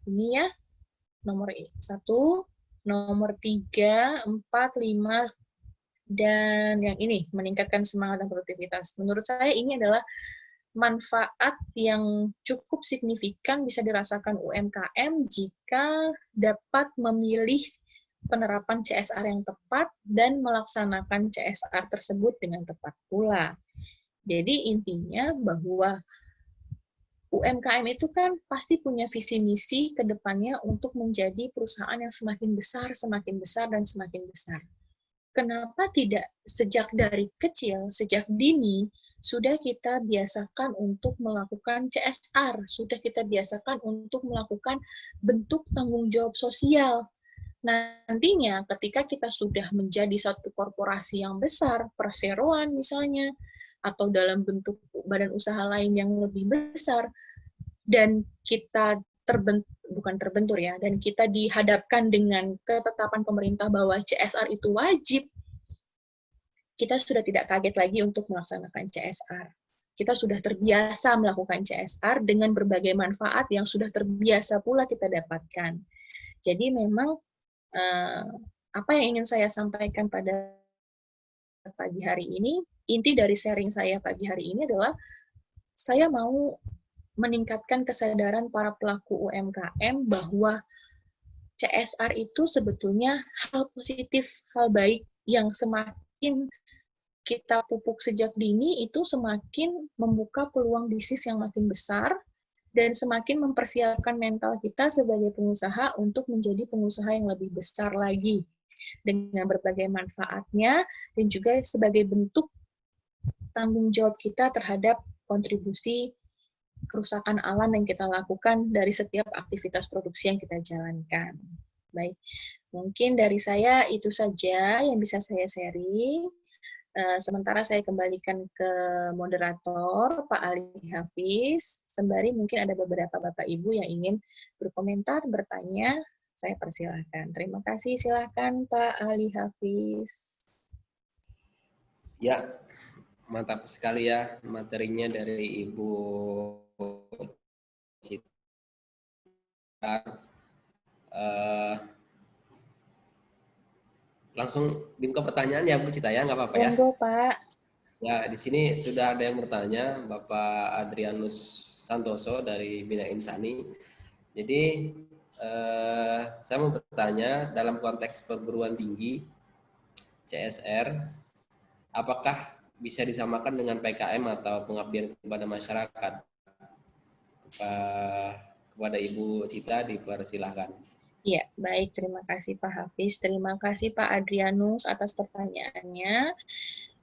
ini ya, nomor 1, nomor 3, 4, 5, dan yang ini, meningkatkan semangat dan produktivitas. Menurut saya ini adalah manfaat yang cukup signifikan bisa dirasakan UMKM jika dapat memilih penerapan CSR yang tepat dan melaksanakan CSR tersebut dengan tepat pula. Jadi intinya bahwa UMKM itu kan pasti punya visi misi ke depannya untuk menjadi perusahaan yang semakin besar, dan semakin besar. Kenapa tidak sejak dari kecil, sejak dini, sudah kita biasakan untuk melakukan CSR, sudah kita biasakan untuk melakukan bentuk tanggung jawab sosial. Nantinya ketika kita sudah menjadi satu korporasi yang besar, perseroan misalnya, atau dalam bentuk badan usaha lain yang lebih besar, dan kita dan kita dihadapkan dengan ketetapan pemerintah bahwa CSR itu wajib, kita sudah tidak kaget lagi untuk melaksanakan CSR. Kita sudah terbiasa melakukan CSR dengan berbagai manfaat yang sudah terbiasa pula kita dapatkan. Jadi memang apa yang ingin saya sampaikan pada pagi hari ini, inti dari sharing saya pagi hari ini adalah saya mau meningkatkan kesadaran para pelaku UMKM bahwa CSR itu sebetulnya hal positif, hal baik yang semakin kita pupuk sejak dini itu semakin membuka peluang bisnis yang makin besar dan semakin mempersiapkan mental kita sebagai pengusaha untuk menjadi pengusaha yang lebih besar lagi dengan berbagai manfaatnya dan juga sebagai bentuk tanggung jawab kita terhadap kontribusi kerusakan alam yang kita lakukan dari setiap aktivitas produksi yang kita jalankan. Baik, mungkin dari saya itu saja yang bisa saya sharing. Sementara saya kembalikan ke moderator, Pak Ali Hafiz. Sembari mungkin ada beberapa Bapak Ibu yang ingin berkomentar, bertanya, saya persilahkan. Terima kasih, silakan Pak Ali Hafiz. Ya, mantap sekali ya materinya dari Ibu Cita. Langsung dibuka pertanyaan ya Bu Cita ya, nggak apa-apa ya? Monggo, Pak. Ya, di sini sudah ada yang bertanya, Bapak Adrianus Santoso dari Bina Insani. Jadi, saya mau bertanya dalam konteks perguruan tinggi, CSR, apakah bisa disamakan dengan PKM atau pengabdian kepada masyarakat? Kepada Ibu Cita dipersilahkan. Ya, baik. Terima kasih Pak Hafiz. Terima kasih Pak Adrianus atas pertanyaannya.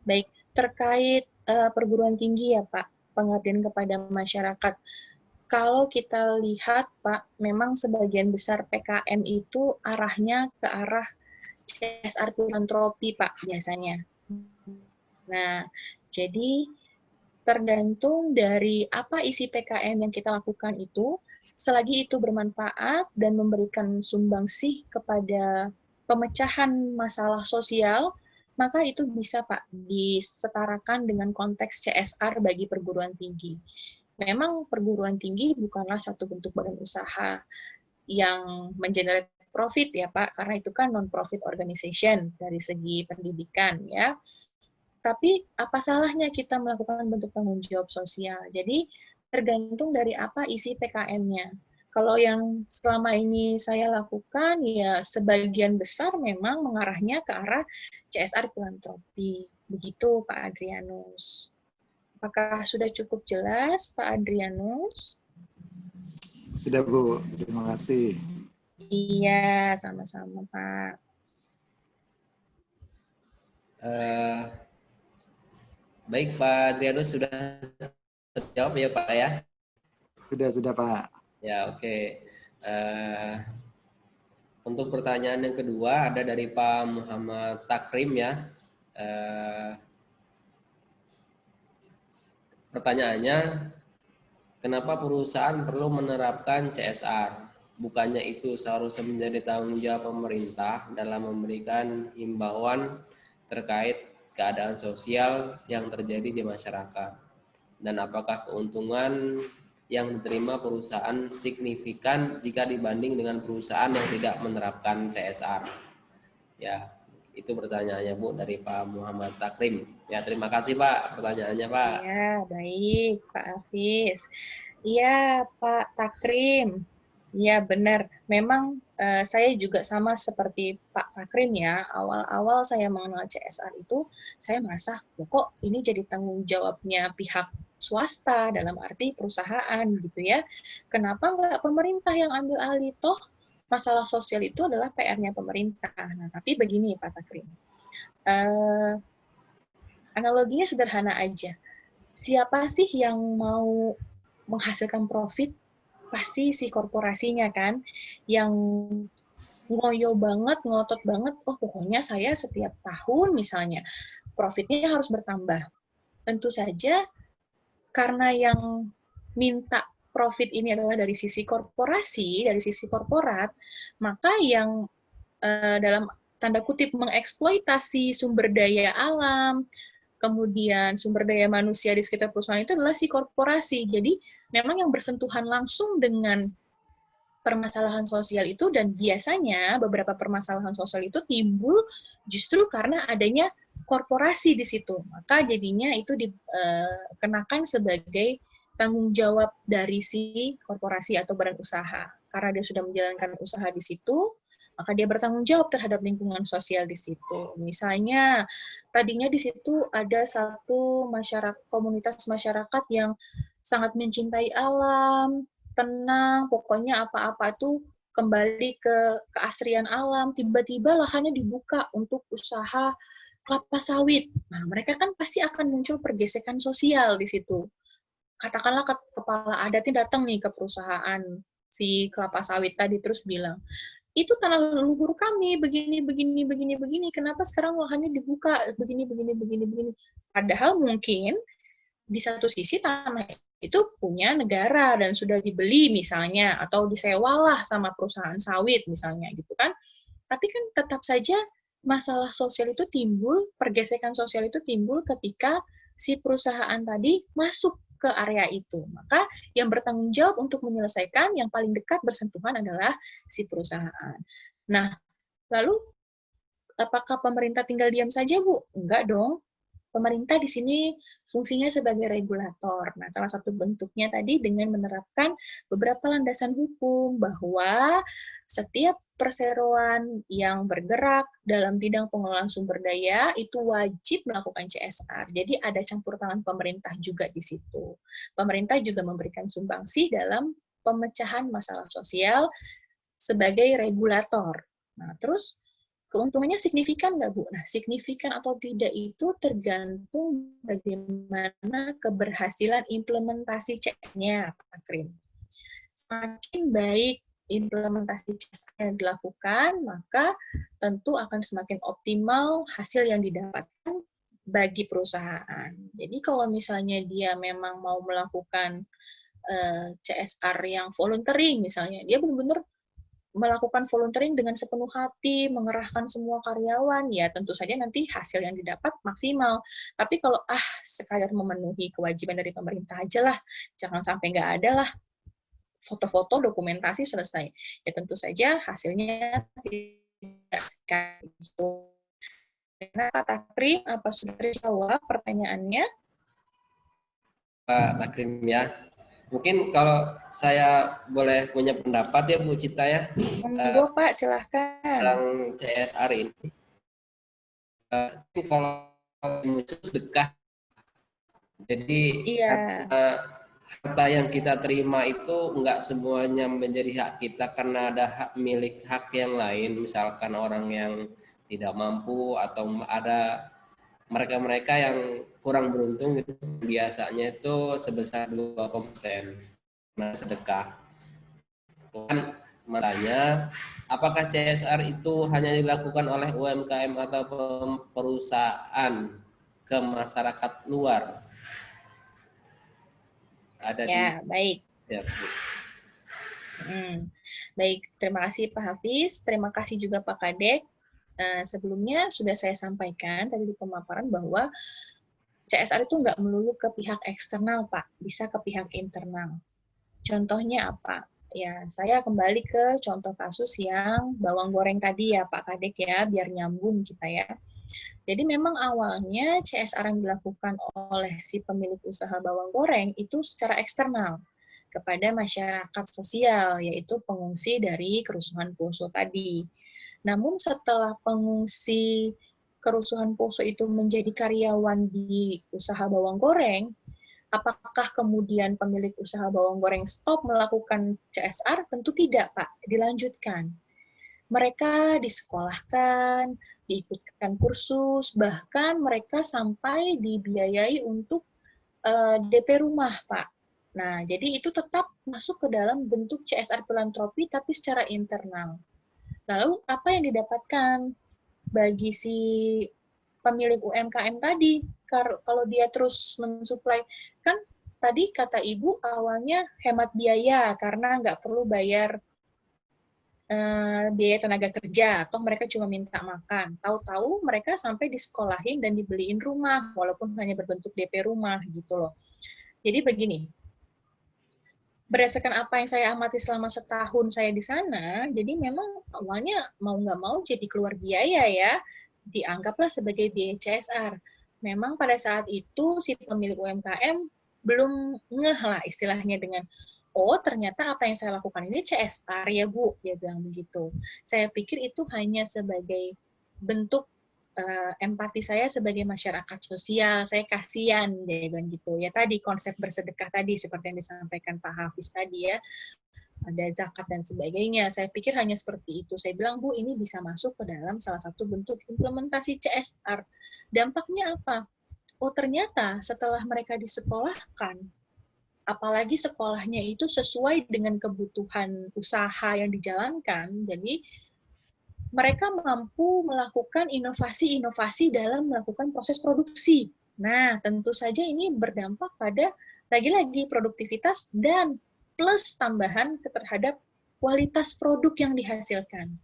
Baik, terkait perguruan tinggi ya Pak, pengabdian kepada masyarakat. Kalau kita lihat Pak, memang sebagian besar PKM itu arahnya ke arah CSR filantropi Pak biasanya. Nah, jadi tergantung dari apa isi PKM yang kita lakukan itu, selagi itu bermanfaat dan memberikan sumbangsih kepada pemecahan masalah sosial, maka itu bisa Pak disetarakan dengan konteks CSR bagi perguruan tinggi. Memang perguruan tinggi bukanlah satu bentuk badan usaha yang mengenerate profit ya Pak, karena itu kan non-profit organization dari segi pendidikan ya. Tapi apa salahnya kita melakukan bentuk tanggung jawab sosial? Jadi tergantung dari apa isi PKM-nya. Kalau yang selama ini saya lakukan, ya sebagian besar memang mengarahnya ke arah CSR filantropi. Begitu Pak Adrianus. Apakah sudah cukup jelas Pak Adrianus? Sudah Bu, terima kasih. Iya, sama-sama Pak. Baik Pak Adrianus sudah terjawab ya Pak ya? Sudah Pak. Ya oke. Untuk pertanyaan yang kedua ada dari Pak Muhammad Takrim ya. Pertanyaannya, kenapa perusahaan perlu menerapkan CSR? Bukannya itu seharusnya menjadi tanggung jawab pemerintah dalam memberikan himbauan terkait keadaan sosial yang terjadi di masyarakat? Dan apakah keuntungan yang diterima perusahaan signifikan jika dibanding dengan perusahaan yang tidak menerapkan CSR? Ya, itu pertanyaannya Bu dari Pak Muhammad Takrim. Ya, terima kasih Pak pertanyaannya Pak. Iya, baik Pak Hafiz. Iya Pak Takrim. Iya benar. Memang saya juga sama seperti Pak Takrim ya. Awal-awal saya mengenal CSR itu, saya merasa kok ini jadi tanggung jawabnya pihak swasta dalam arti perusahaan gitu ya. Kenapa nggak pemerintah yang ambil alih? Toh masalah sosial itu adalah PR-nya pemerintah. Nah, tapi begini Pak Takrim. Analoginya sederhana aja. Siapa sih yang mau menghasilkan profit? Pasti si korporasinya kan, yang ngoyo banget, ngotot banget, oh pokoknya saya setiap tahun misalnya profitnya harus bertambah. Tentu saja karena yang minta profit ini adalah dari sisi korporasi, dari sisi korporat, maka yang dalam tanda kutip mengeksploitasi sumber daya alam, kemudian sumber daya manusia di sekitar perusahaan itu adalah si korporasi. Jadi memang yang bersentuhan langsung dengan permasalahan sosial itu, dan biasanya beberapa permasalahan sosial itu timbul justru karena adanya korporasi di situ. Maka jadinya itu dikenakan sebagai tanggung jawab dari si korporasi atau badan usaha. Karena dia sudah menjalankan usaha di situ, maka dia bertanggung jawab terhadap lingkungan sosial di situ. Misalnya, tadinya di situ ada satu komunitas masyarakat yang sangat mencintai alam, tenang, pokoknya apa-apa itu kembali ke keasrian alam, tiba-tiba lahannya dibuka untuk usaha kelapa sawit. Nah, mereka kan pasti akan muncul pergesekan sosial di situ. Katakanlah kepala adatnya datang nih ke perusahaan si kelapa sawit tadi terus bilang, itu tanah leluhur kami, begini, kenapa sekarang lahannya dibuka, begini. Padahal mungkin di satu sisi tanah itu punya negara dan sudah dibeli misalnya, atau disewalah sama perusahaan sawit misalnya gitu kan. Tapi kan tetap saja masalah sosial itu timbul, pergesekan sosial itu timbul ketika si perusahaan tadi masuk ke area itu. Maka yang bertanggung jawab untuk menyelesaikan yang paling dekat bersentuhan adalah si perusahaan. Nah, lalu apakah pemerintah tinggal diam saja, Bu? Enggak dong. Pemerintah di sini fungsinya sebagai regulator. Nah, salah satu bentuknya tadi dengan menerapkan beberapa landasan hukum bahwa setiap perseroan yang bergerak dalam bidang pengelolaan sumber daya itu wajib melakukan CSR. Jadi ada campur tangan pemerintah juga di situ. Pemerintah juga memberikan sumbangsi dalam pemecahan masalah sosial sebagai regulator. Nah, terus keuntungannya signifikan nggak, Bu? Nah, signifikan atau tidak itu tergantung bagaimana keberhasilan implementasi CSR-nya, Pak Krim. Semakin baik implementasi CSR yang dilakukan, maka tentu akan semakin optimal hasil yang didapatkan bagi perusahaan. Jadi kalau misalnya dia memang mau melakukan CSR yang voluntary misalnya, dia benar-benar melakukan volunteering dengan sepenuh hati, mengerahkan semua karyawan, ya tentu saja nanti hasil yang didapat maksimal. Tapi kalau sekadar memenuhi kewajiban dari pemerintah aja lah, jangan sampai nggak ada lah, foto-foto, dokumentasi, selesai. Ya tentu saja hasilnya tidak segitu. Karena Pak Takrim, apa sudah terjawab pertanyaannya? Pak Takrim ya. Mungkin kalau saya boleh punya pendapat ya Bu Cita ya. Monggo Pak, silahkan. Tentang CSR ini. Kalau muncul sedekah. Jadi harta yang kita terima itu enggak semuanya menjadi hak kita karena ada hak yang lain. Misalkan orang yang tidak mampu atau ada mereka-mereka yang kurang beruntung gitu, biasanya itu sebesar 2% sedekah. Kan makanya apakah CSR itu hanya dilakukan oleh UMKM atau perusahaan ke masyarakat luar? Ada ya, baik. Ya, baik, terima kasih Pak Hafiz, terima kasih juga Pak Kadek. Sebelumnya sudah saya sampaikan tadi di pemaparan bahwa CSR itu nggak melulu ke pihak eksternal, Pak. Bisa ke pihak internal. Contohnya apa? Ya, saya kembali ke contoh kasus yang bawang goreng tadi ya, Pak Kadek ya, biar nyambung kita ya. Jadi memang awalnya CSR yang dilakukan oleh si pemilik usaha bawang goreng itu secara eksternal kepada masyarakat sosial, yaitu pengungsi dari kerusuhan Poso tadi. Namun setelah pengungsi kerusuhan Poso itu menjadi karyawan di usaha bawang goreng, apakah kemudian pemilik usaha bawang goreng stop melakukan CSR? Tentu tidak, Pak. Dilanjutkan. Mereka disekolahkan, diikutkan kursus, bahkan mereka sampai dibiayai untuk DP rumah, Pak. Nah, jadi itu tetap masuk ke dalam bentuk CSR filantropi, tapi secara internal. Lalu apa yang didapatkan bagi si pemilik UMKM tadi? Kalau dia terus mensuplai, kan tadi kata Ibu awalnya hemat biaya karena nggak perlu bayar biaya tenaga kerja, atau mereka cuma minta makan. Tahu-tahu mereka sampai disekolahin dan dibeliin rumah, walaupun hanya berbentuk DP rumah gitu loh. Jadi begini, berdasarkan apa yang saya amati selama setahun saya di sana, jadi memang awalnya mau nggak mau jadi keluar biaya ya, dianggaplah sebagai biaya CSR. Memang pada saat itu si pemilik UMKM belum ngeh lah istilahnya dengan, oh ternyata apa yang saya lakukan ini CSR ya Bu, dia bilang begitu. Saya pikir itu hanya sebagai bentuk empati saya sebagai masyarakat sosial, saya kasihan dia bilang gitu. Ya tadi konsep bersedekah tadi seperti yang disampaikan Pak Hafiz tadi ya, ada zakat dan sebagainya. Saya pikir hanya seperti itu. Saya bilang, Bu, ini bisa masuk ke dalam salah satu bentuk implementasi CSR. Dampaknya apa? Oh ternyata setelah mereka disekolahkan, apalagi sekolahnya itu sesuai dengan kebutuhan usaha yang dijalankan, jadi mereka mampu melakukan inovasi-inovasi dalam melakukan proses produksi. Nah, tentu saja ini berdampak pada lagi-lagi produktivitas dan plus tambahan terhadap kualitas produk yang dihasilkan.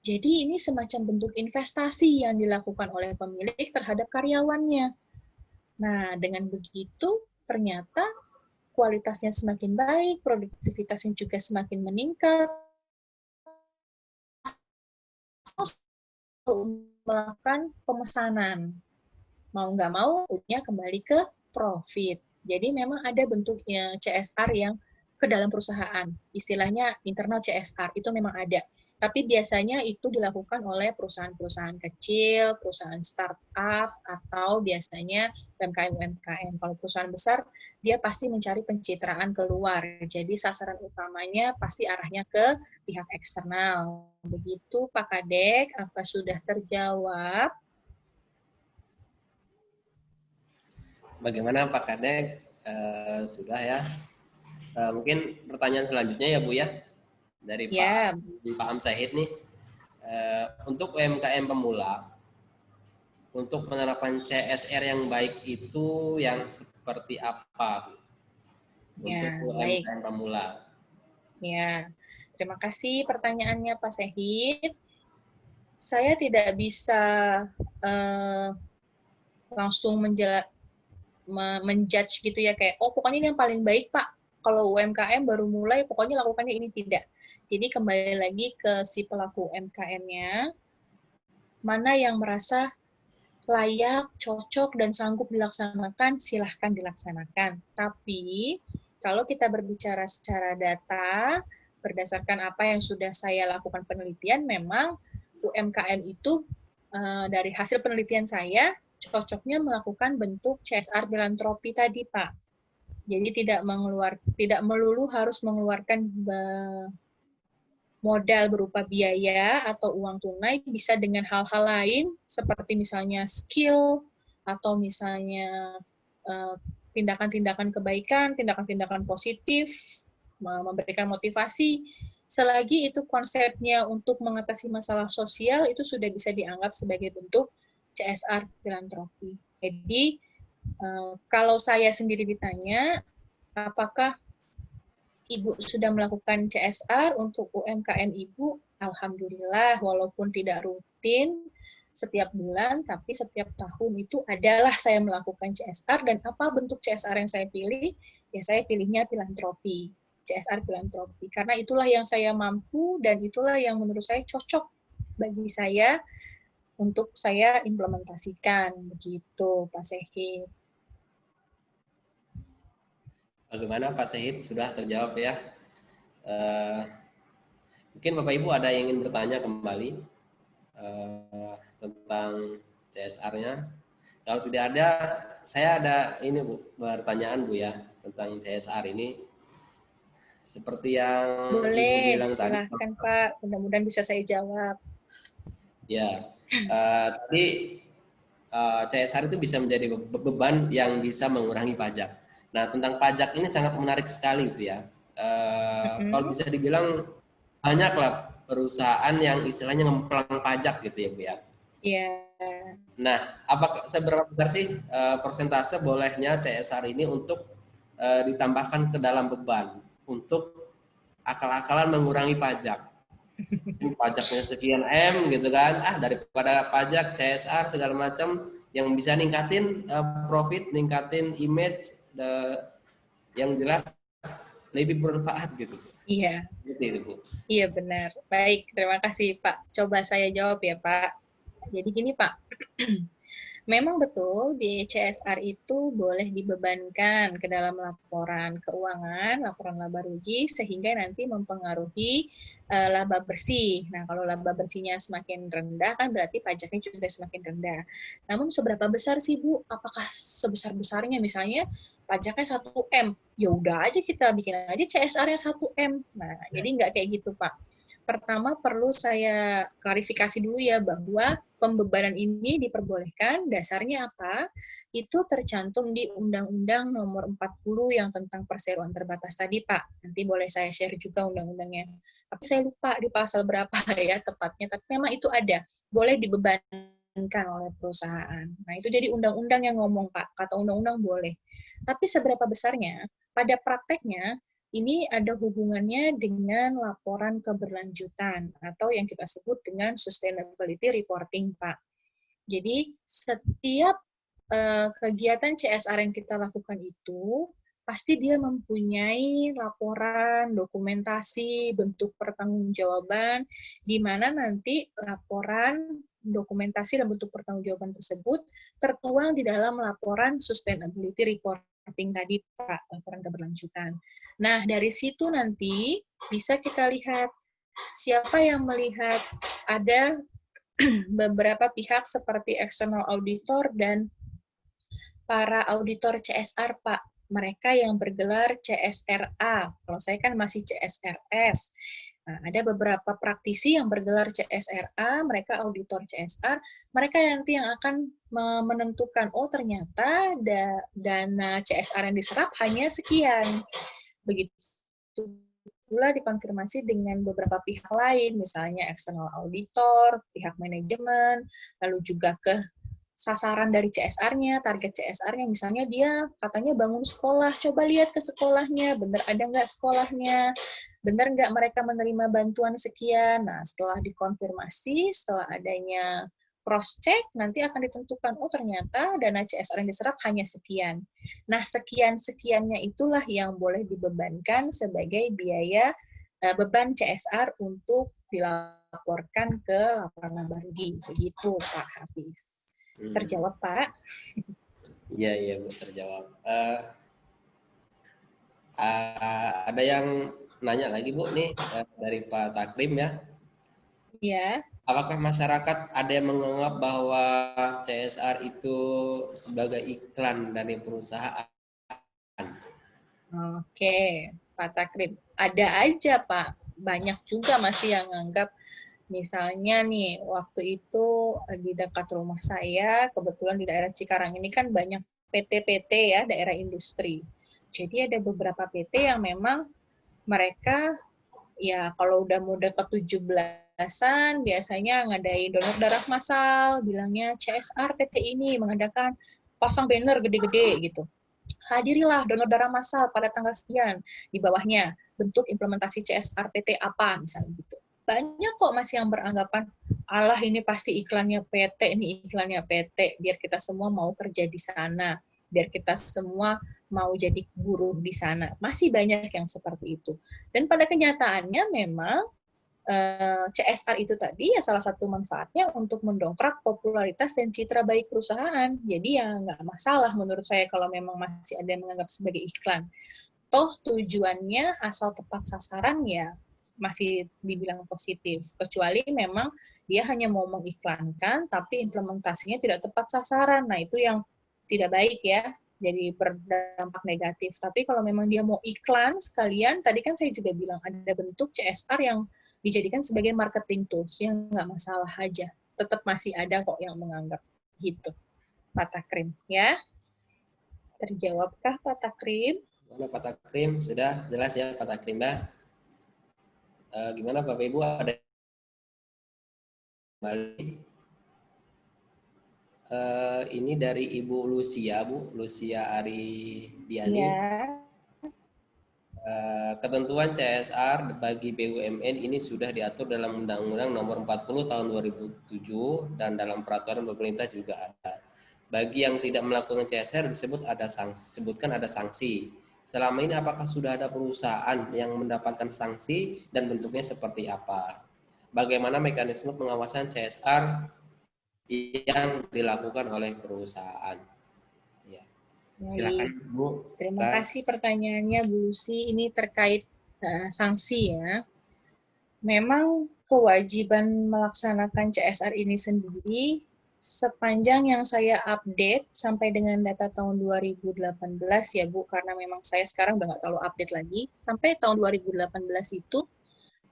Jadi ini semacam bentuk investasi yang dilakukan oleh pemilik terhadap karyawannya. Nah, dengan begitu ternyata kualitasnya semakin baik, produktivitasnya juga semakin meningkat, melakukan pemesanan. Mau nggak mau, ujungnya kembali ke profit. Jadi memang ada bentuknya CSR yang ke dalam perusahaan. Istilahnya internal CSR, itu memang ada. Tapi biasanya itu dilakukan oleh perusahaan-perusahaan kecil, perusahaan startup, atau biasanya UMKM-UMKM. Kalau perusahaan besar, dia pasti mencari pencitraan keluar. Jadi sasaran utamanya pasti arahnya ke pihak eksternal. Begitu Pak Kadek, apa sudah terjawab? Bagaimana Pak Kadek? Sudah ya. Mungkin pertanyaan selanjutnya ya Bu ya, dari Ya, Pak Amsahid nih. Untuk UMKM pemula, untuk penerapan CSR yang baik itu yang seperti apa untuk ya, baik. UMKM pemula? Ya, terima kasih pertanyaannya Pak Sehid. Saya tidak bisa langsung menjudge gitu ya, kayak, oh pokoknya ini yang paling baik Pak. Kalau UMKM baru mulai, pokoknya lakukannya ini, tidak. Jadi kembali lagi ke si pelaku UMKM-nya, mana yang merasa layak, cocok, dan sanggup dilaksanakan, silahkan dilaksanakan. Tapi, kalau kita berbicara secara data, berdasarkan apa yang sudah saya lakukan penelitian, memang UMKM itu dari hasil penelitian saya, cocoknya melakukan bentuk CSR filantropi tadi, Pak. Jadi tidak melulu harus mengeluarkan modal berupa biaya atau uang tunai, bisa dengan hal-hal lain seperti misalnya skill atau misalnya tindakan-tindakan kebaikan, tindakan-tindakan positif, memberikan motivasi. Selagi itu konsepnya untuk mengatasi masalah sosial, itu sudah bisa dianggap sebagai bentuk CSR filantropi. Jadi kalau saya sendiri ditanya, apakah Ibu sudah melakukan CSR untuk UMKM Ibu? Alhamdulillah, walaupun tidak rutin setiap bulan, tapi setiap tahun itu adalah saya melakukan CSR. Dan apa bentuk CSR yang saya pilih? Ya saya pilihnya filantropi, CSR filantropi. Karena itulah yang saya mampu dan itulah yang menurut saya cocok bagi saya untuk saya implementasikan. Begitu, Pak Sehid. Bagaimana Pak Sehid, sudah terjawab ya? Mungkin Bapak Ibu ada yang ingin bertanya kembali tentang CSR-nya. Kalau tidak ada, saya ada ini Bu, pertanyaan Bu ya tentang CSR ini. Seperti yang Ibu bilang tadi. Boleh, silahkan Pak. Mudah-mudahan bisa saya jawab. Ya, tadi CSR itu bisa menjadi beban yang bisa mengurangi pajak. Nah, tentang pajak ini sangat menarik sekali gitu ya. Kalau bisa dibilang banyaklah perusahaan yang istilahnya ngemplang pajak gitu ya Bu ya. Iya. Nah, apakah seberapa besar sih persentase bolehnya CSR ini untuk ditambahkan ke dalam beban untuk akal-akalan mengurangi pajak? Pajaknya sekian M gitu kan, daripada pajak CSR segala macam yang bisa ningkatin profit, ningkatin image yang jelas lebih bermanfaat gitu. Iya. Gitu itu Bu. Iya benar. Baik, terima kasih Pak. Coba saya jawab ya Pak. Jadi gini Pak, memang betul biaya CSR itu boleh dibebankan ke dalam laporan keuangan, laporan laba rugi, sehingga nanti mempengaruhi laba bersih. Nah, kalau laba bersihnya semakin rendah, kan berarti pajaknya juga semakin rendah. Namun seberapa besar sih Bu? Apakah sebesar-besarnya misalnya pajaknya 1M? Ya udah aja kita bikin aja CSR-nya 1M. Nah, jadi nggak kayak gitu Pak. Pertama perlu saya klarifikasi dulu ya bahwa pembebanan ini diperbolehkan, dasarnya apa? Itu tercantum di Undang-Undang Nomor 40 yang tentang perseroan terbatas tadi, Pak. Nanti boleh saya share juga undang-undangnya. Tapi saya lupa di pasal berapa ya tepatnya, tapi memang itu ada. Boleh dibebankan oleh perusahaan. Nah, itu jadi undang-undang yang ngomong, Pak. Kata undang-undang boleh. Tapi seberapa besarnya? Pada prakteknya, ini ada hubungannya dengan laporan keberlanjutan atau yang kita sebut dengan sustainability reporting, Pak. Jadi setiap kegiatan CSR yang kita lakukan itu pasti dia mempunyai laporan, dokumentasi, bentuk pertanggungjawaban, di mana nanti laporan, dokumentasi, dan bentuk pertanggungjawaban tersebut tertuang di dalam laporan sustainability reporting tadi, Pak, laporan keberlanjutan. Nah, dari situ nanti bisa kita lihat siapa yang melihat ada beberapa pihak seperti external auditor dan para auditor CSR, Pak. Mereka yang bergelar CSRA. Kalau saya kan masih CSRS. Nah, ada beberapa praktisi yang bergelar CSRA, mereka auditor CSR, mereka nanti yang akan menentukan, oh ternyata dana CSR yang diserap hanya sekian. Begitu pula dikonfirmasi dengan beberapa pihak lain, misalnya external auditor, pihak manajemen, lalu juga ke sasaran dari CSR-nya, target CSR-nya, misalnya dia katanya bangun sekolah, coba lihat ke sekolahnya, benar ada nggak sekolahnya, benar nggak mereka menerima bantuan sekian. Nah, setelah dikonfirmasi, setelah adanya cross-check, nanti akan ditentukan, oh ternyata dana CSR yang diserap hanya sekian. Nah, sekian-sekiannya itulah yang boleh dibebankan sebagai biaya beban CSR untuk dilaporkan ke laporan laba rugi. Begitu, Pak Hafiz. Terjawab, Pak? Iya, Bu, terjawab. Ada yang nanya lagi, Bu, nih dari Pak Takrim ya. Iya. Apakah masyarakat ada yang menganggap bahwa CSR itu sebagai iklan dari perusahaan? Oke, Pak Takrim. Ada aja, Pak. Banyak juga masih yang nganggap. Misalnya nih, waktu itu di dekat rumah saya, kebetulan di daerah Cikarang ini kan banyak PT-PT ya, daerah industri. Jadi ada beberapa PT yang memang mereka, ya kalau udah mau dekat 17-an, biasanya ngadain donor darah massal, bilangnya CSR PT ini mengadakan pasang banner gede-gede gitu. Hadirilah donor darah massal pada tanggal sekian, di bawahnya bentuk implementasi CSR PT apa, misalnya gitu. Banyak kok masih yang beranggapan, alah ini pasti iklannya PT, ini iklannya PT, biar kita semua mau kerja di sana, biar kita semua mau jadi buruh di sana. Masih banyak yang seperti itu. Dan pada kenyataannya memang CSR itu tadi ya salah satu manfaatnya untuk mendongkrak popularitas dan citra baik perusahaan. Jadi ya nggak masalah menurut saya kalau memang masih ada yang menganggap sebagai iklan. Toh tujuannya asal tepat sasaran ya masih dibilang positif, kecuali memang dia hanya mau mengiklankan, tapi implementasinya tidak tepat sasaran. Nah, itu yang tidak baik ya, jadi berdampak negatif. Tapi kalau memang dia mau iklan sekalian, tadi kan saya juga bilang ada bentuk CSR yang dijadikan sebagai marketing tools, yang nggak masalah aja. Tetap masih ada kok yang menganggap gitu. Pak Takrim, ya. Terjawabkah Pak Takrim? Mana Pak Takrim? Sudah jelas ya Pak Takrim ya? Gimana Bapak Ibu, ada kembali? Ini dari Ibu Lucia, Bu, Lucia Aridiani. Ya. Ketentuan CSR bagi BUMN ini sudah diatur dalam Undang-Undang Nomor 40 Tahun 2007 dan dalam peraturan pemerintah juga ada. Bagi yang tidak melakukan CSR disebutkan ada sanksi. Selama ini apakah sudah ada perusahaan yang mendapatkan sanksi dan bentuknya seperti apa? Bagaimana mekanisme pengawasan CSR yang dilakukan oleh perusahaan? Ya. Silakan Bu. Terima kasih pertanyaannya Bu Lucy. Ini terkait sanksi ya. Memang kewajiban melaksanakan CSR ini sendiri sepanjang yang saya update sampai dengan data tahun 2018 ya Bu, karena memang saya sekarang udah nggak terlalu update lagi, sampai tahun 2018 itu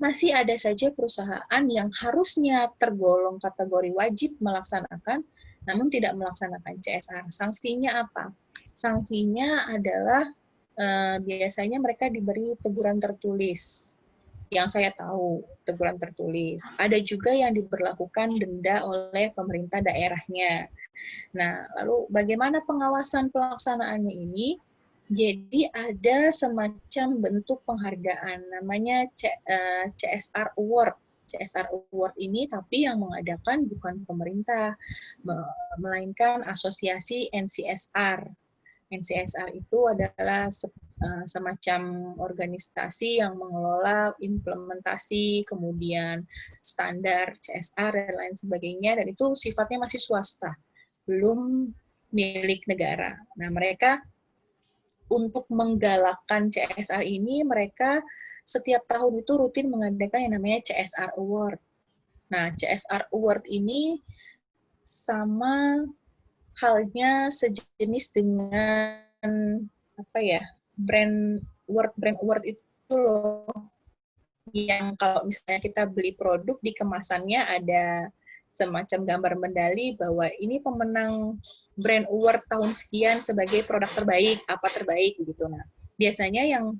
masih ada saja perusahaan yang harusnya tergolong kategori wajib melaksanakan, namun tidak melaksanakan CSR. Sanksinya apa? Sanksinya adalah biasanya mereka diberi teguran tertulis. Yang saya tahu, teguran tertulis. Ada juga yang diberlakukan denda oleh pemerintah daerahnya. Nah, lalu bagaimana pengawasan pelaksanaannya ini? Jadi ada semacam bentuk penghargaan, namanya CSR Award. CSR Award ini, tapi yang mengadakan bukan pemerintah, melainkan asosiasi NCSR. NCSR itu adalah semacam organisasi yang mengelola implementasi, kemudian standar CSR dan lain sebagainya, dan itu sifatnya masih swasta, belum milik negara. Nah, mereka untuk menggalakkan CSR ini, mereka setiap tahun itu rutin mengadakan yang namanya CSR Award. Nah, CSR Award ini sama halnya sejenis dengan apa ya, brand award itu loh, yang kalau misalnya kita beli produk di kemasannya ada semacam gambar medali bahwa ini pemenang brand award tahun sekian sebagai produk terbaik, apa terbaik gitu. Nah, biasanya yang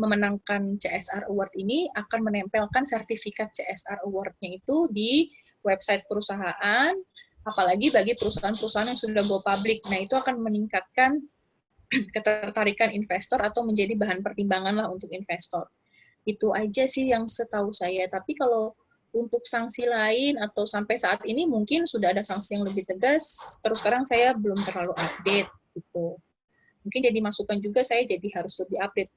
memenangkan CSR Award ini akan menempelkan sertifikat CSR Award-nya itu di website perusahaan, apalagi bagi perusahaan-perusahaan yang sudah go public. Nah, itu akan meningkatkan ketertarikan investor atau menjadi bahan pertimbangan lah untuk investor. Itu aja sih yang setahu saya. Tapi kalau untuk sanksi lain atau sampai saat ini mungkin sudah ada sanksi yang lebih tegas, terus terang saya belum terlalu update gitu. Mungkin jadi masukan juga, saya jadi harus lebih update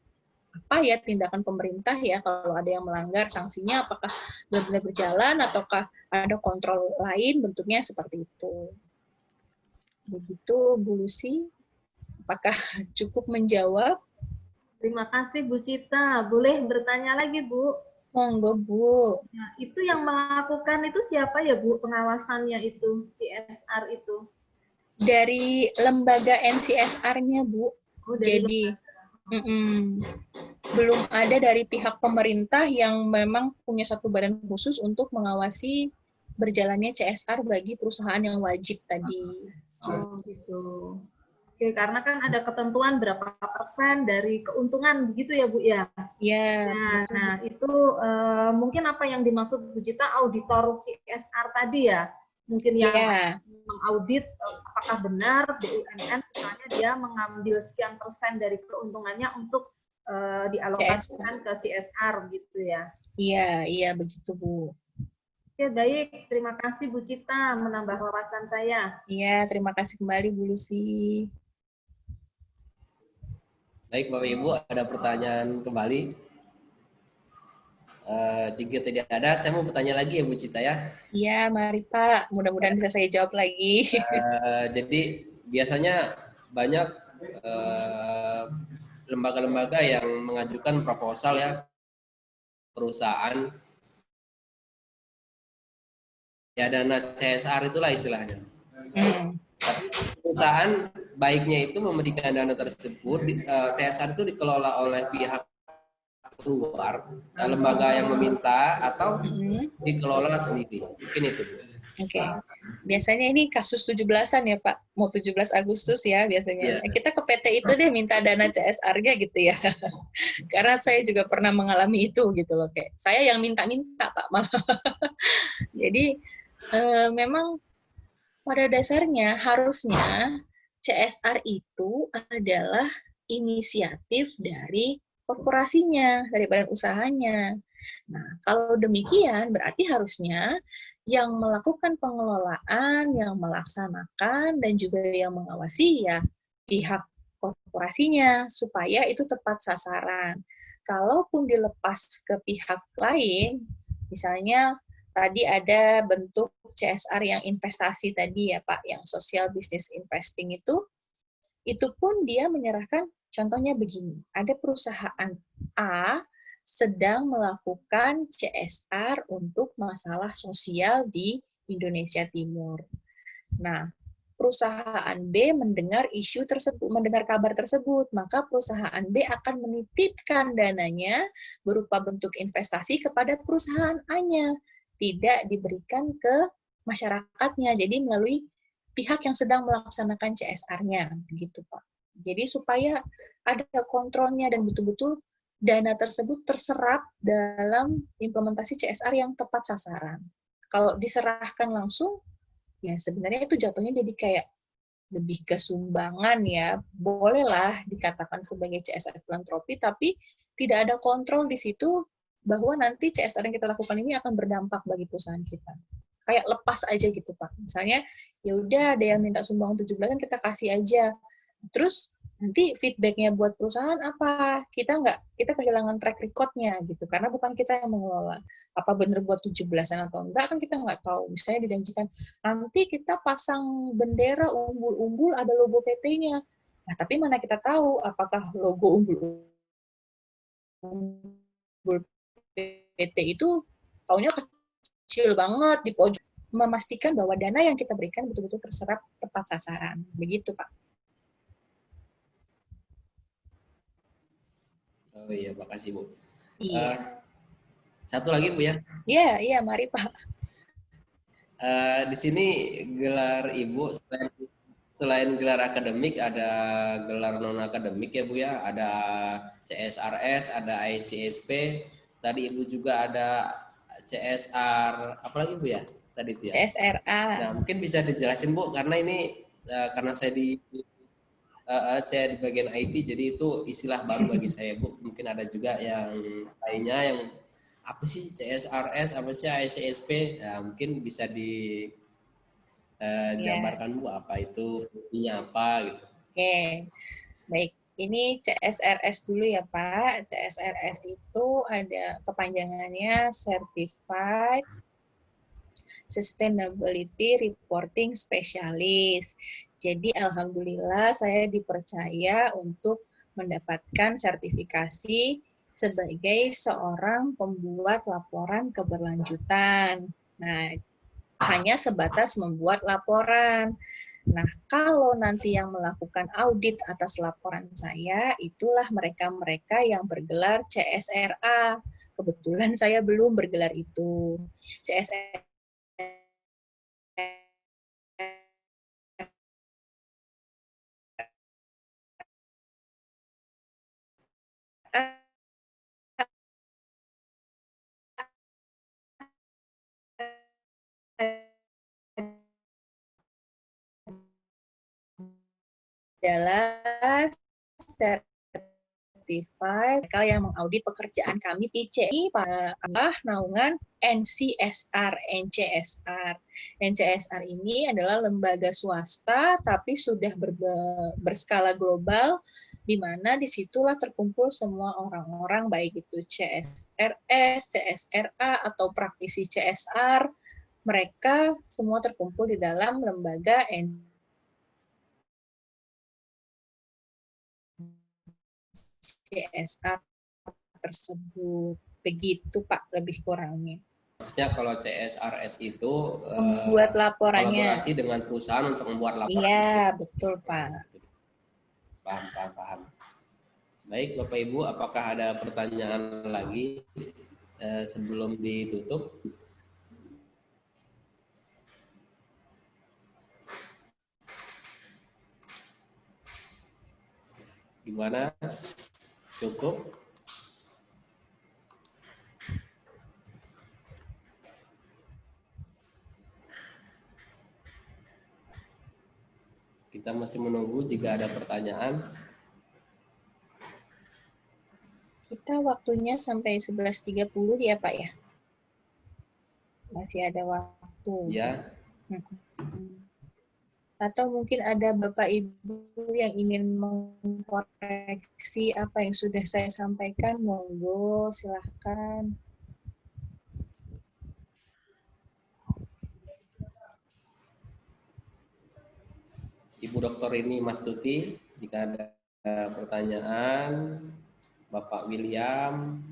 apa ya tindakan pemerintah ya kalau ada yang melanggar, sanksinya apakah benar-benar berjalan ataukah ada kontrol lain bentuknya seperti itu. Begitu Bu Lucy, apakah cukup menjawab? Terima kasih Bu Cita. Boleh bertanya lagi Bu? Monggo Bu. Nah, itu yang melakukan itu siapa ya Bu, pengawasannya itu, CSR itu? Dari lembaga NCSR-nya Bu. Oh, jadi belum ada dari pihak pemerintah yang memang punya satu badan khusus untuk mengawasi berjalannya CSR bagi perusahaan yang wajib tadi. Oh gitu. Oke, karena kan ada ketentuan berapa persen dari keuntungan begitu ya Bu ya? Ya. Nah itu mungkin apa yang dimaksud Bu Cita, auditor CSR tadi ya? Mungkin yang mengaudit apakah benar BUMN misalnya dia mengambil sekian persen dari keuntungannya untuk dialokasikan ke CSR gitu ya? Iya begitu Bu. Oke, baik. Terima kasih Bu Cita menambah wawasan saya. Iya, terima kasih kembali Bu Lucy. Baik Bapak Ibu, ada pertanyaan kembali? Jika tidak ada, saya mau bertanya lagi ya Bu Cita ya. Iya, mari Pak. Mudah-mudahan bisa saya jawab lagi. Jadi biasanya banyak lembaga-lembaga yang mengajukan proposal ya perusahaan ya dana CSR itulah istilahnya. Perusahaan baiknya itu memberikan dana tersebut, CSR itu dikelola oleh pihak luar, lembaga yang meminta atau dikelola sendiri. Mungkin itu. Oke. Biasanya ini kasus 17-an ya Pak. Mau 17 Agustus ya biasanya. Yeah. Kita ke PT itu deh minta dana CSR-nya gitu ya. Karena saya juga pernah mengalami itu gitu loh. Kayak saya yang minta-minta Pak malah. Jadi memang pada dasarnya harusnya CSR itu adalah inisiatif dari korporasinya, dari badan usahanya. Nah, kalau demikian berarti harusnya yang melakukan pengelolaan, yang melaksanakan, dan juga yang mengawasi ya pihak korporasinya, supaya itu tepat sasaran. Kalaupun dilepas ke pihak lain, misalnya tadi ada bentuk CSR yang investasi tadi ya Pak, yang social business investing itu pun dia menyerahkan, contohnya begini, ada perusahaan A sedang melakukan CSR untuk masalah sosial di Indonesia Timur. Nah, perusahaan B mendengar isu tersebut, mendengar kabar tersebut, maka perusahaan B akan menitipkan dananya berupa bentuk investasi kepada perusahaan A-nya, tidak diberikan ke masyarakatnya, jadi melalui pihak yang sedang melaksanakan CSR-nya, begitu Pak. Jadi supaya ada kontrolnya dan betul-betul dana tersebut terserap dalam implementasi CSR yang tepat sasaran. Kalau diserahkan langsung, ya sebenarnya itu jatuhnya jadi kayak lebih ke sumbangan ya. Bolehlah dikatakan sebagai CSR filantropi, tapi tidak ada kontrol di situ bahwa nanti CSR yang kita lakukan ini akan berdampak bagi perusahaan kita. Kayak lepas aja gitu Pak. Misalnya ya udah ada yang minta sumbangan 17 kan kita kasih aja. Terus nanti feedbacknya buat perusahaan apa? Kita kehilangan track record-nya gitu karena bukan kita yang mengelola. Apa bener buat 17-an atau enggak kan kita nggak tahu. Misalnya dijanjikan nanti kita pasang bendera umbul-umbul ada logo PT-nya. Nah, tapi mana kita tahu apakah logo umbul PT itu taunya kecil banget di pojok. Memastikan bahwa dana yang kita berikan betul-betul terserap tepat sasaran. Begitu, Pak. Oh iya, makasih Bu. Iya. Satu lagi Bu ya. Iya, mari Pak. Di sini gelar Ibu selain gelar akademik ada gelar non akademik ya Bu ya, ada CSRS, ada ICSP. Tadi Ibu juga ada CSR, apalagi Bu ya? Tadi itu ya. CSRA. Nah, mungkin bisa dijelasin Bu karena ini karena saya di bagian IT jadi itu istilah baru bagi saya Bu. Mungkin ada juga yang lainnya yang apa sih CSRS, apa sih ICSP? Nah, mungkin bisa dijabarkan Bu apa itu fungsinya apa gitu. Oke. Baik. Ini CSRS dulu ya Pak. CSRS itu ada kepanjangannya Certified Sustainability Reporting Specialist. Jadi alhamdulillah saya dipercaya untuk mendapatkan sertifikasi sebagai seorang pembuat laporan keberlanjutan. Nah, hanya sebatas membuat laporan. Nah, kalau nanti yang melakukan audit atas laporan saya, itulah mereka-mereka yang bergelar CSRA. Kebetulan saya belum bergelar itu. CSRA adalah certified mereka yang mengaudit pekerjaan kami PCI naungan NCSR. NCSR ini adalah lembaga swasta tapi sudah berskala global di mana disitulah terkumpul semua orang-orang baik itu CSRS, CSRA atau praktisi CSR, mereka semua terkumpul di dalam lembaga CSR tersebut. Begitu Pak lebih kurangnya. Maksudnya kalau CSRS itu membuat laporannya kolaborasi dengan perusahaan untuk membuat laporan. Iya, betul Pak. Paham. Baik Bapak Ibu, apakah ada pertanyaan lagi sebelum ditutup? Gimana? Cukup? Kita masih menunggu jika ada pertanyaan. Kita waktunya sampai 11.30 ya Pak ya? Masih ada waktu. Ya. Atau mungkin ada Bapak Ibu yang ingin mengkoreksi apa yang sudah saya sampaikan, monggo silahkan. Ibu Dr. Rini Mastuti, jika ada pertanyaan, Bapak William.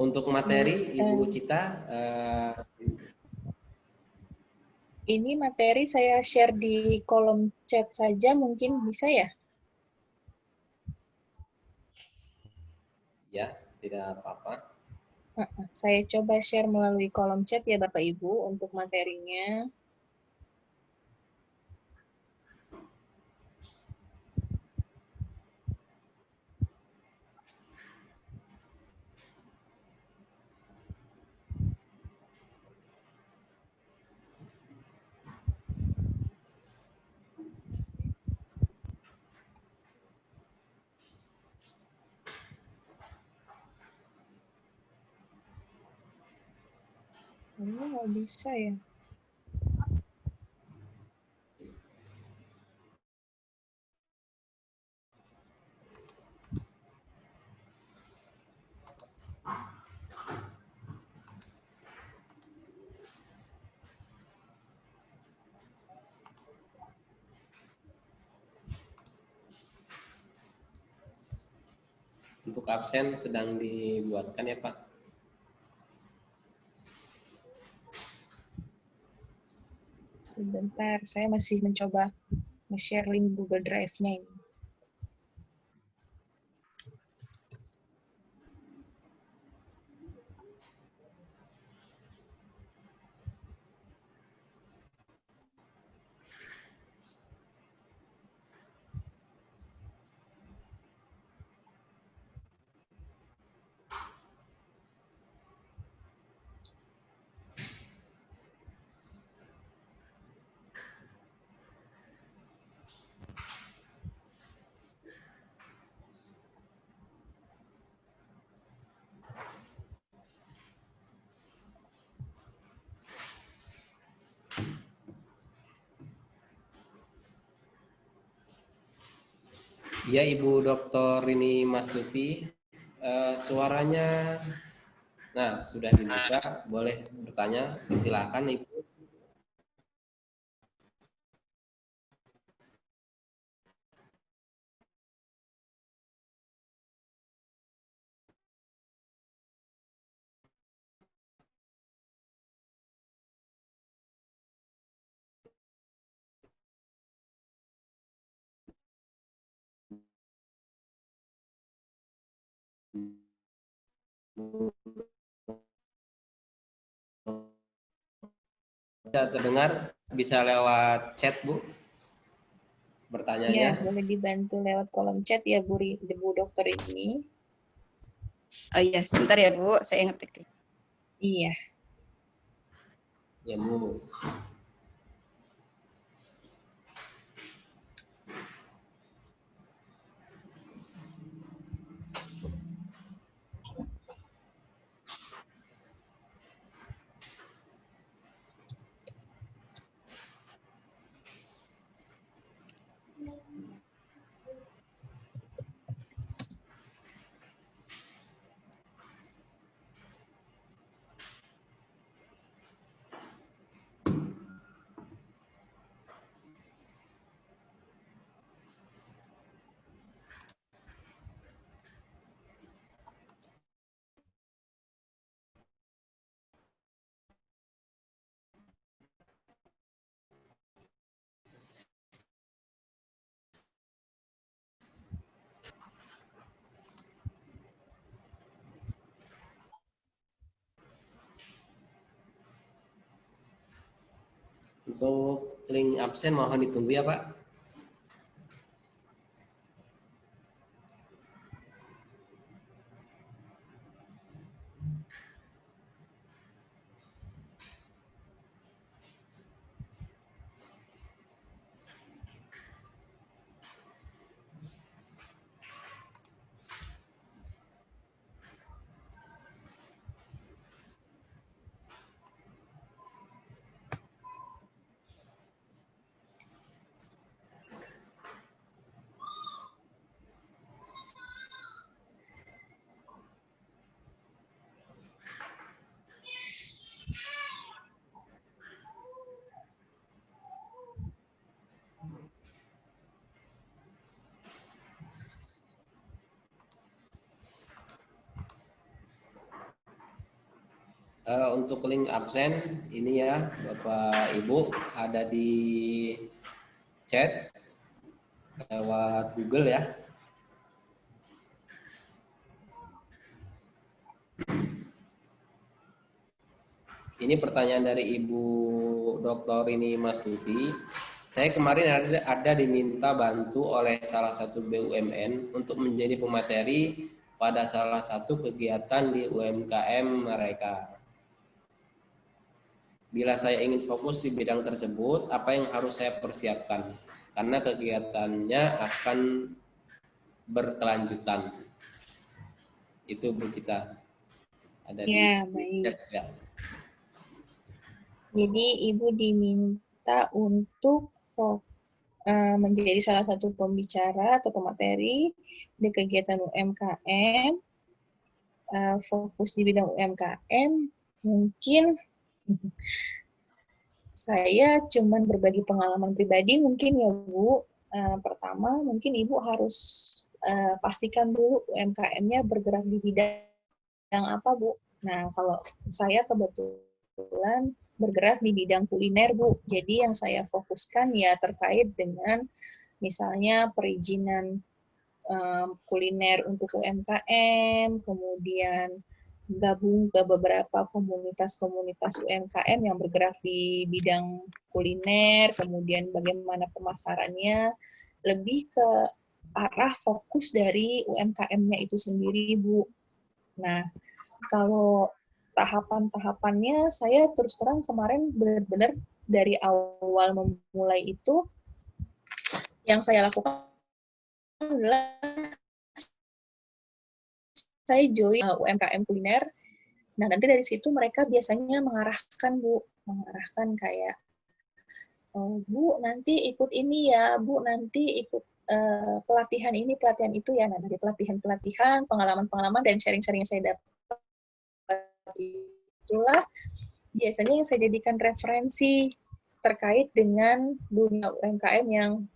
Untuk materi, Ibu Cita, ini materi saya share di kolom chat saja, mungkin bisa ya? Ya, tidak apa-apa. Saya coba share melalui kolom chat ya Bapak Ibu untuk materinya. Ini nggak bisa ya. Untuk absen sedang dibuatkan ya Pak. Sebentar, saya masih mencoba nge-share link Google Drive-nya ini. Iya Ibu Dokter ini Mas Lutfi, suaranya, nah sudah dibuka, boleh bertanya, silakan Ibu. Bisa terdengar, bisa lewat chat Bu, bertanyanya. Ya, boleh dibantu lewat kolom chat ya Bu Dokter ini. Oh iya, sebentar ya Bu, saya ngetik dulu. Iya. Ya Bu. Untuk link absen mohon ditunggu ya Pak. Untuk link absen ini ya Bapak Ibu ada di chat lewat Google ya. Ini pertanyaan dari Ibu Dokter ini Mas Tuti. Saya kemarin ada diminta bantu oleh salah satu BUMN untuk menjadi pemateri pada salah satu kegiatan di UMKM mereka. Bila saya ingin fokus di bidang tersebut, apa yang harus saya persiapkan? Karena kegiatannya akan berkelanjutan. Itu Bu Cita. Ada ya, di baik. ya. Jadi Ibu diminta untuk menjadi salah satu pembicara atau pemateri di kegiatan UMKM, fokus di bidang UMKM. Mungkin saya cuman berbagi pengalaman pribadi mungkin ya Bu. Pertama mungkin Ibu harus pastikan dulu UMKM-nya bergerak di bidang apa Bu. Nah kalau saya kebetulan bergerak di bidang kuliner Bu. Jadi yang saya fokuskan ya terkait dengan misalnya perizinan kuliner untuk UMKM, kemudian gabung ke beberapa komunitas-komunitas UMKM yang bergerak di bidang kuliner, kemudian bagaimana pemasarannya, lebih ke arah fokus dari UMKM-nya itu sendiri, Bu. Nah, kalau tahapan-tahapannya, saya terus terang kemarin benar-benar dari awal memulai itu, yang saya lakukan adalah saya join UMKM kuliner. Nah, nanti dari situ mereka biasanya mengarahkan, Bu. Mengarahkan kayak, Bu, nanti ikut ini ya, Bu, nanti ikut pelatihan ini, pelatihan itu ya. Nah, dari pelatihan-pelatihan, pengalaman-pengalaman, dan sharing-sharing yang saya dapat itulah biasanya yang saya jadikan referensi terkait dengan dunia UMKM yang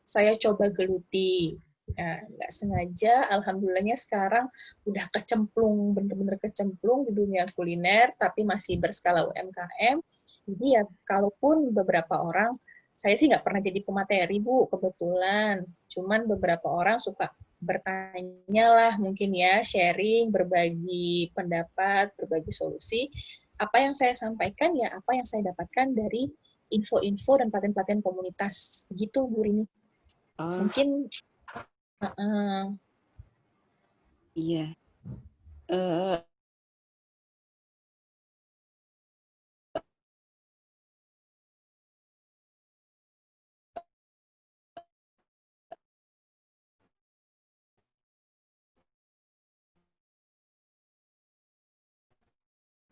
saya coba geluti. Nah, nggak sengaja, alhamdulillahnya sekarang udah kecemplung, bener-bener kecemplung di dunia kuliner, tapi masih berskala UMKM. Jadi ya, kalaupun beberapa orang, saya sih nggak pernah jadi pemateri, Bu, kebetulan. Cuman beberapa orang suka bertanya lah, mungkin ya, sharing, berbagi pendapat, berbagi solusi. Apa yang saya sampaikan, ya apa yang saya dapatkan dari info-info dan pelatihan-pelatihan komunitas. Gitu, Bu Rini. Mungkin Iya.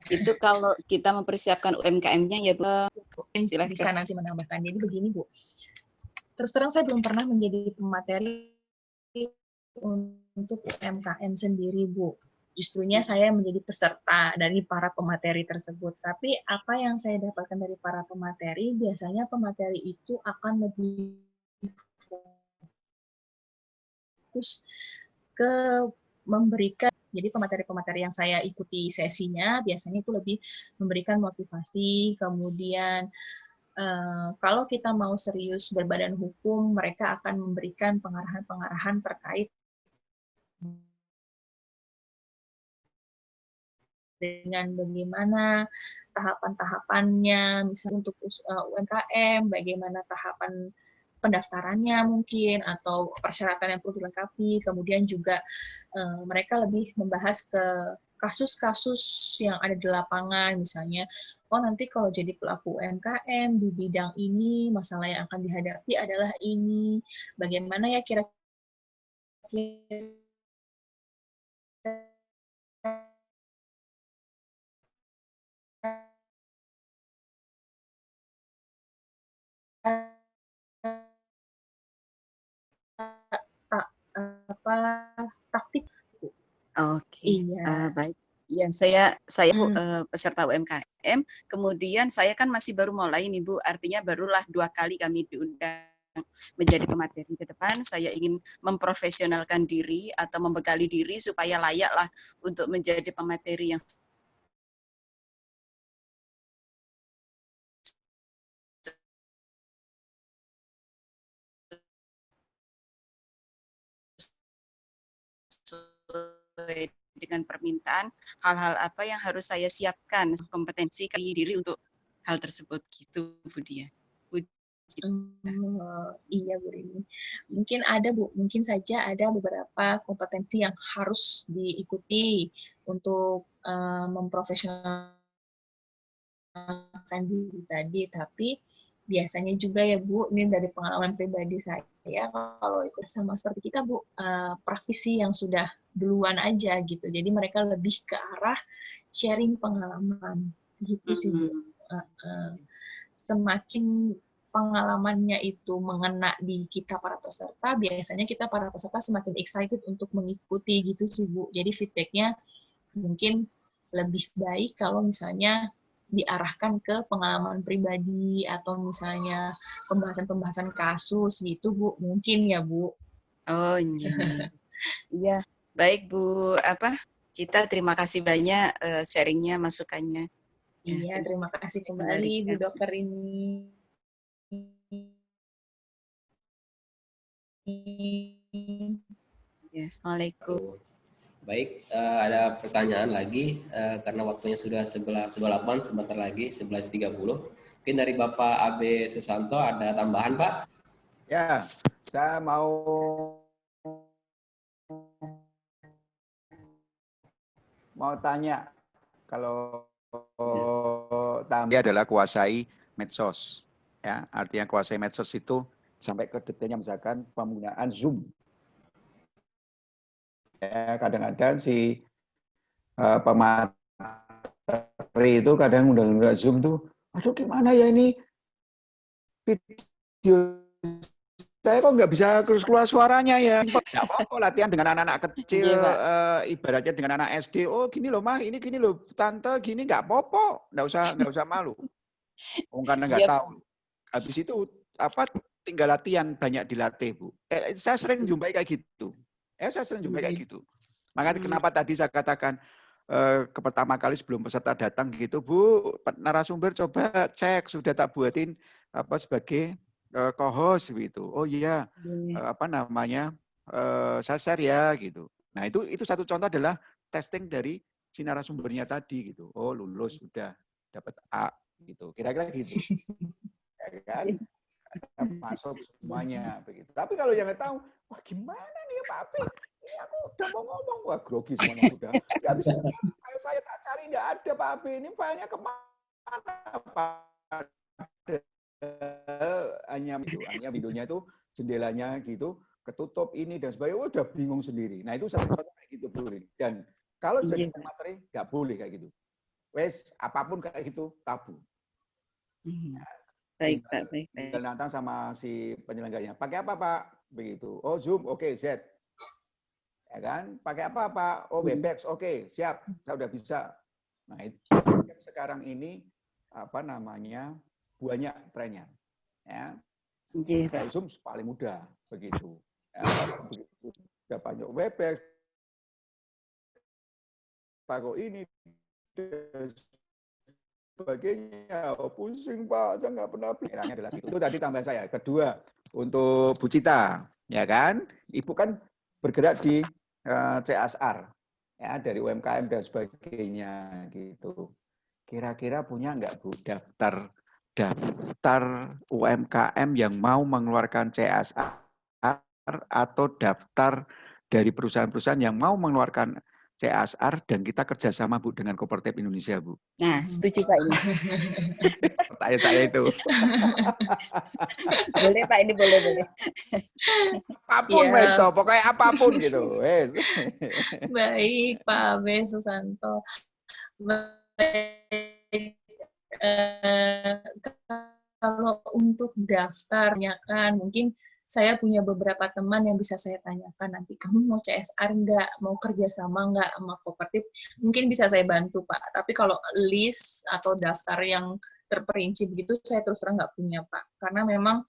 Itu kalau kita mempersiapkan UMKM-nya ya Bu. Silahkan. Bisa nanti menambahkan. Jadi begini Bu, terus terang saya belum pernah menjadi pemateri untuk UMKM sendiri Bu. Justrunya saya menjadi peserta dari para pemateri tersebut. Tapi apa yang saya dapatkan dari para pemateri, biasanya pemateri itu akan lebih fokus ke memberikan, jadi pemateri-pemateri yang saya ikuti sesinya biasanya itu lebih memberikan motivasi, kemudian kalau kita mau serius berbadan hukum, mereka akan memberikan pengarahan-pengarahan terkait dengan bagaimana tahapan-tahapannya, misalnya untuk UMKM, bagaimana tahapan pendaftarannya mungkin, atau persyaratan yang perlu dilengkapi, kemudian juga mereka lebih membahas ke kasus-kasus yang ada di lapangan, misalnya, oh nanti kalau jadi pelaku UMKM di bidang ini, masalah yang akan dihadapi adalah ini, bagaimana ya kira-kira taktik. Oke, iya. Baik. Ya, saya Bu, peserta UMKM. Kemudian saya kan masih baru mulai nih Bu, artinya barulah 2 kali kami diundang menjadi pemateri. Ke depan saya ingin memprofesionalkan diri atau membekali diri supaya layaklah untuk menjadi pemateri yang sesuai dengan permintaan, hal-hal apa yang harus saya siapkan, kompetensi diri untuk hal tersebut gitu Bu Dia. Iya Bu Rini. Mungkin ada Bu, mungkin saja ada beberapa kompetensi yang harus diikuti untuk memprofesionalkan diri tadi, tapi biasanya juga ya Bu, ini dari pengalaman pribadi saya, kalau ikut sama seperti kita Bu, praktisi yang sudah duluan aja gitu, jadi mereka lebih ke arah sharing pengalaman gitu sih Bu. Semakin pengalamannya itu mengena di kita para peserta, biasanya kita para peserta semakin excited untuk mengikuti gitu sih Bu. Jadi feedbacknya mungkin lebih baik kalau misalnya diarahkan ke pengalaman pribadi atau misalnya pembahasan-pembahasan kasus gitu Bu, mungkin ya Bu. Oh iya. Iya, baik Bu Cita, terima kasih banyak sharingnya, masukannya. Iya, terima kasih kembali Bu Dokter ini. Ya, Assalamualaikum. Baik, ada pertanyaan lagi karena waktunya sudah 11.8, sebentar lagi 11.30. Mungkin dari Bapak AB Susanto ada tambahan, Pak? Ya, saya mau tanya, kalau adalah kuasai medsos, ya, artinya kuasai medsos itu sampai ke detailnya, misalkan penggunaan Zoom. Ya, kadang-kadang si pemateri itu kadang udah Zoom tuh, aduh gimana ya ini video saya kok nggak bisa keluar suaranya ya. Nggak apa-apa latihan dengan anak-anak kecil, ibaratnya dengan anak SD. Oh gini loh mah, ini gini loh tante, gini nggak apa-apa, nggak usah malu. Karena nggak tahu. Habis itu tinggal latihan, banyak dilatih Bu. Saya sering jumpai kayak gitu. Makanya kenapa tadi saya katakan ke pertama kali sebelum peserta datang gitu, Bu, narasumber coba cek, sudah tak buatin sebagai co-host gitu. Oh iya, saya share ya gitu. Nah itu satu contoh adalah testing dari si narasumbernya tadi gitu. Oh lulus sudah dapat A gitu. Kira-kira gitu. Ya kan? Masuk semuanya begitu. Tapi kalau yang nggak tahu, wah gimana nih ya Pak Api? Ini aku udah mau ngomong, wah grogi semuanya sudah. Nggak bisa. Saya tak cari nggak ada Pak Api. Ini filenya kemana Pak? Hanya videonya itu jendelanya gitu ketutup ini dan sebagainya, udah bingung sendiri. Nah itu satu contoh kayak gitu Bu. Dan kalau jadi materi nggak boleh kayak gitu. Wes apapun kayak gitu tabu. Baik Pak, baik. Tinggal datang sama si penyelenggaranya. Pakai apa Pak? Begitu. Oh Zoom, oke, Z. Ya kan? Pakai apa Pak? Oh Webex, oke, siap. Saya udah bisa. Nah itu sekarang ini banyak trennya. Ya. Zoom paling mudah begitu. Ya, udah banyak Webex, pakai ini sebagainya. Oh, pusing Pak, saya nggak pernah pikirnya adalah itu tadi tambahan saya. Kedua, untuk Bu Cita, ya kan? Ibu kan bergerak di CSR, ya dari UMKM dan sebagainya gitu. Kira-kira punya nggak Bu daftar UMKM yang mau mengeluarkan CSR atau daftar dari perusahaan-perusahaan yang mau mengeluarkan CSR dan kita kerjasama Bu dengan Kooperatif Indonesia Bu. Nah, setuju Pak ini. Pertanyaan saya itu. Boleh Pak, ini boleh. Apapun Mas, pokoknya apapun gitu. Baik Pak Abe Susanto. Baik, kalau untuk daftarnya kan mungkin saya punya beberapa teman yang bisa saya tanyakan nanti, kamu mau CSR nggak, mau kerjasama nggak sama kooperatif, mungkin bisa saya bantu Pak. Tapi kalau list atau daftar yang terperinci begitu, saya terus terang nggak punya Pak. Karena memang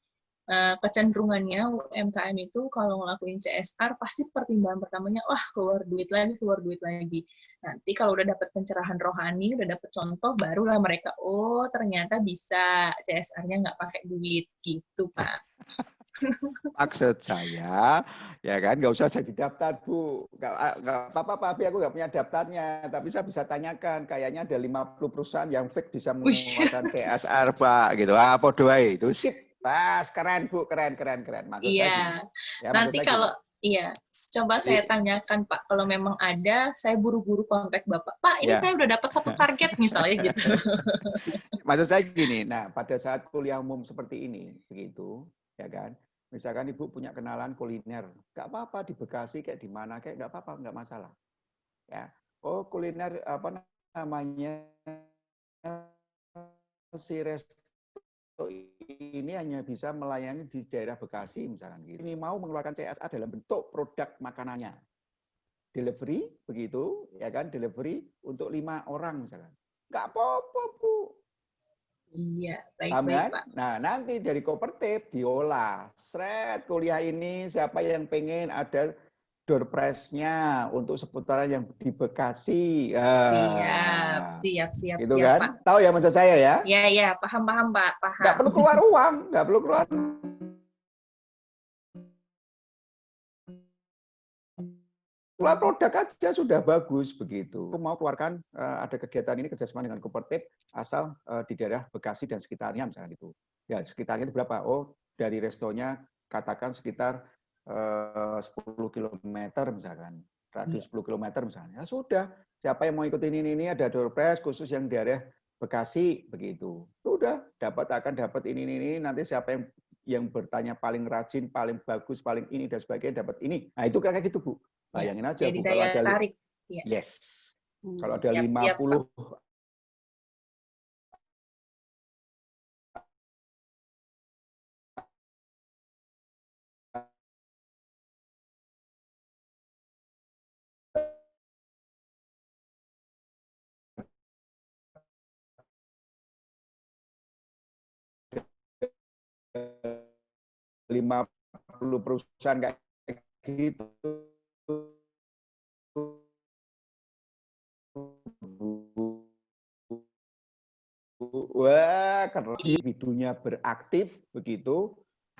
kecenderungannya UMKM itu kalau ngelakuin CSR pasti pertimbangan pertamanya, wah keluar duit lagi. Nanti kalau udah dapat pencerahan rohani, udah dapat contoh, barulah mereka, oh ternyata bisa CSR-nya nggak pakai duit gitu Pak. Maksud saya, ya kan, nggak usah jadi daftar Bu. Nggak apa-apa Pak Abi, aku nggak punya daftarnya. Tapi saya bisa tanyakan, kayaknya ada 50 perusahaan yang fake bisa mengeluarkan CSR Pak. Gitu. Podo ae. Itu sip. Pas, keren Bu, keren. Maksud iya. saya ya, nanti kalau, iya. Coba saya tanyakan Pak, kalau memang ada, saya buru-buru kontak Bapak. Pak, ini saya udah dapat satu target misalnya gitu. Maksud saya gini, nah pada saat kuliah umum seperti ini, begitu, ya kan, misalkan Ibu punya kenalan kuliner, nggak apa-apa di Bekasi kayak di mana kayak nggak apa-apa, nggak masalah. Ya, oh kuliner apa namanya si resto ini hanya bisa melayani di daerah Bekasi misalkan gitu. Ini mau mengeluarkan CSR dalam bentuk produk makanannya. Delivery begitu, ya kan? Delivery untuk 5 orang misalkan. Nggak apa-apa, Bu. Iya, Paham baik-baik, kan? Pak. Nah, nanti dari Kopertip diolah. Sret kuliah ini siapa yang pengen ada door prize-nya untuk seputaran yang di Bekasi. Siap, Gitu siap, kan? Pak. Tahu ya maksud saya ya? Ya, paham, Pak, paham. Nggak perlu keluar uang, nggak perlu keluar produk aja sudah bagus begitu. Aku mau keluarkan ada kegiatan ini kerjasama dengan Kopertip asal di daerah Bekasi dan sekitarnya misalnya itu. Ya sekitarnya itu berapa? Oh dari restonya katakan sekitar 10 km misalkan, radius 10 km misalnya. Ya sudah, siapa yang mau ikutin ini ada door prize khusus yang daerah Bekasi begitu. Sudah akan dapat ini nanti siapa yang bertanya paling rajin, paling bagus, paling ini dan sebagainya dapat ini. Nah, itu kayak gitu, Bu. Bayangin aja, jadi Bu, kalau daya ada tarik. Ya. yes. Kalau ada Siap, 50 50 perusahaan kayak gitu. Wah, karena individunya beraktif begitu,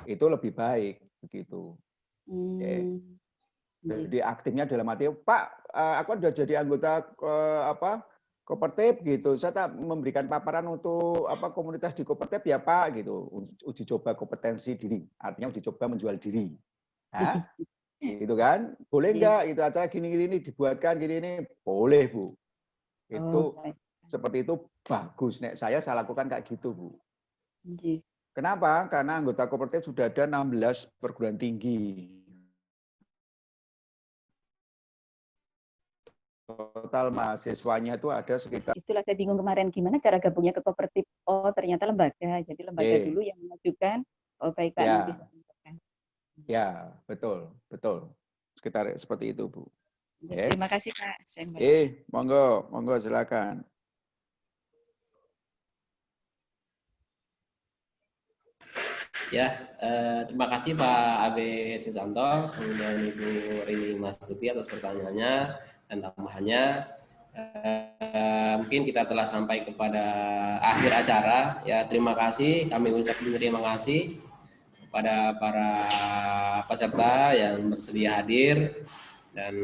itu lebih baik begitu. Jadi aktifnya dalam arti, Pak, aku sudah jadi anggota Kopertip gitu. Saya tak memberikan paparan untuk komunitas di Kopertip ya Pak gitu. Uji coba kompetensi diri, artinya uji coba menjual diri. Nah, gitu kan? Boleh enggak itu acara gini-gini dibuatkan gini ini? Boleh, Bu. Itu seperti itu bagus. Nek saya lakukan kayak gitu, Bu. Kenapa? Karena anggota Kopertip sudah ada 16 perguruan tinggi. Total mahasiswanya itu ada sekitar. Itulah saya bingung kemarin gimana cara gabungnya ke Kopertip. Oh ternyata lembaga, jadi lembaga dulu yang mengajukan. Oh baik Pak, nanti bisa. Ya betul. Sekitar seperti itu Bu. Terima kasih Pak. Monggo silakan. Ya, terima kasih Pak Abe Susanto, kemudian Ibu Rini Mastuti atas pertanyaannya dan tambahannya. Mungkin kita telah sampai kepada akhir acara. Ya, terima kasih. Kami ucapkan terima kasih kepada para peserta yang bersedia hadir dan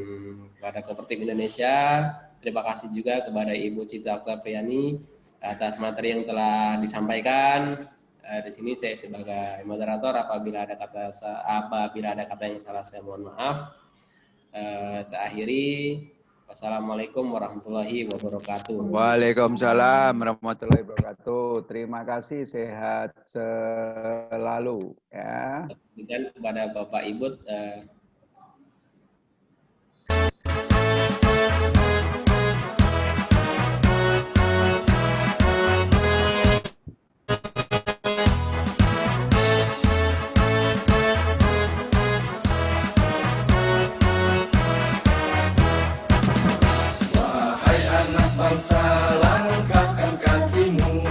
kepada Kopertip Indonesia. Terima kasih juga kepada Ibu Citra Oktaviani atas materi yang telah disampaikan. Di sini saya sebagai moderator apabila ada kata yang salah saya mohon maaf. Saya akhiri. Wassalamualaikum warahmatullahi wabarakatuh. Waalaikumsalam warahmatullahi wabarakatuh. Terima kasih, sehat selalu ya. Dan kepada Bapak Ibu bangsa, langkahkan kakimu.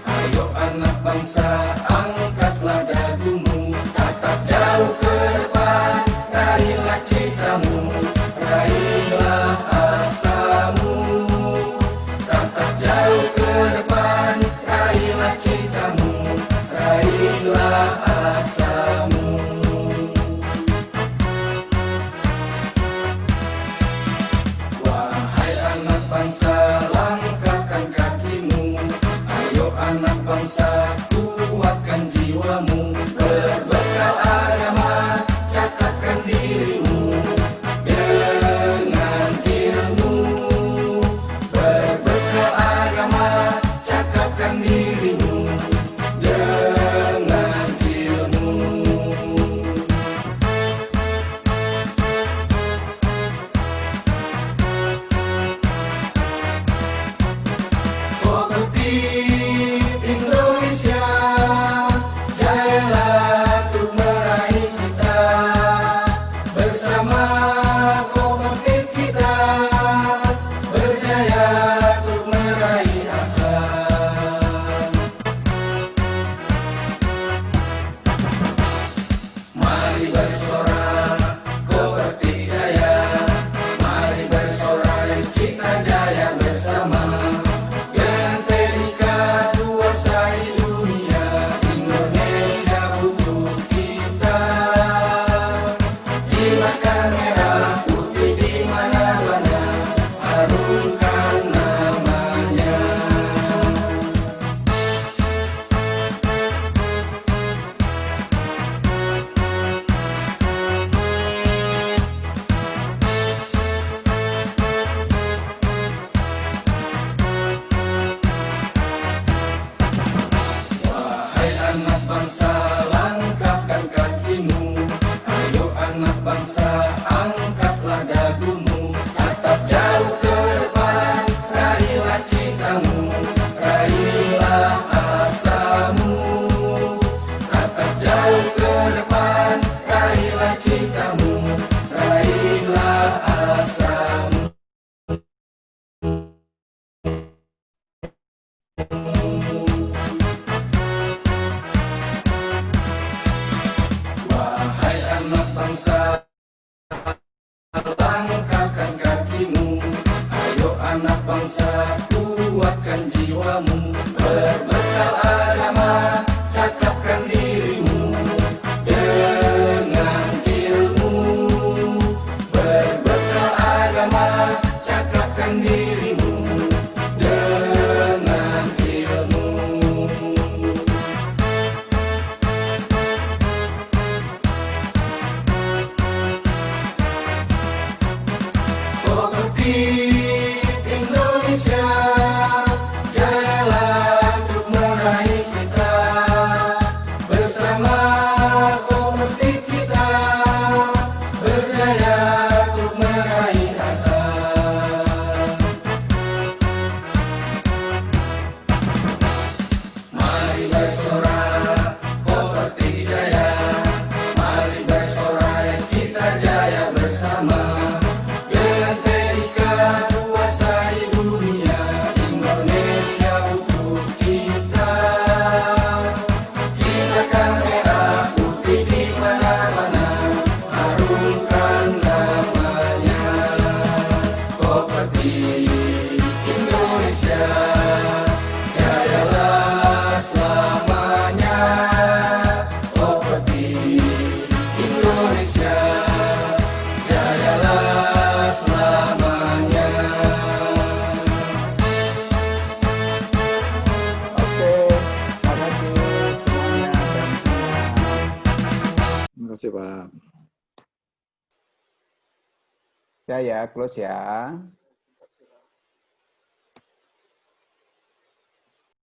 Ayo anak bangsa, angkatlah dagumu. Tatap jauh ke depan, raihlah citamu, raihlah asamu. Tatap jauh ke depan, raihlah citamu, raihlah asamu. Wahai anak bangsa, anak bangsa, kuatkan jiwamu, berbekal agama, cakapkan dirimu, bangsa, kuatkan jiwamu. Berbekal agama, cakapkan dirimu dengan ilmu. Berbekal agama, cakapkan dirimu dengan ilmu. Kooperatif Indonesia, jayalah untuk meraih cita. Bersama kooperatif kita, berjaya untuk meraih asa. Mari bersorak, kooperatif jaya. Mari bersorak, kita jaya bersama. Dengan tekad kuasai dunia, Indonesia untuk kita. Kita kan merah putih di mana-mana, harumkan namanya. Kooperatif Indonesia, jayalah selamanya. Kooperatif Indonesia, jayalah selamanya. Oke, terima kasih semuanya dan semua. Terima kasih Pak. Ya, close ya.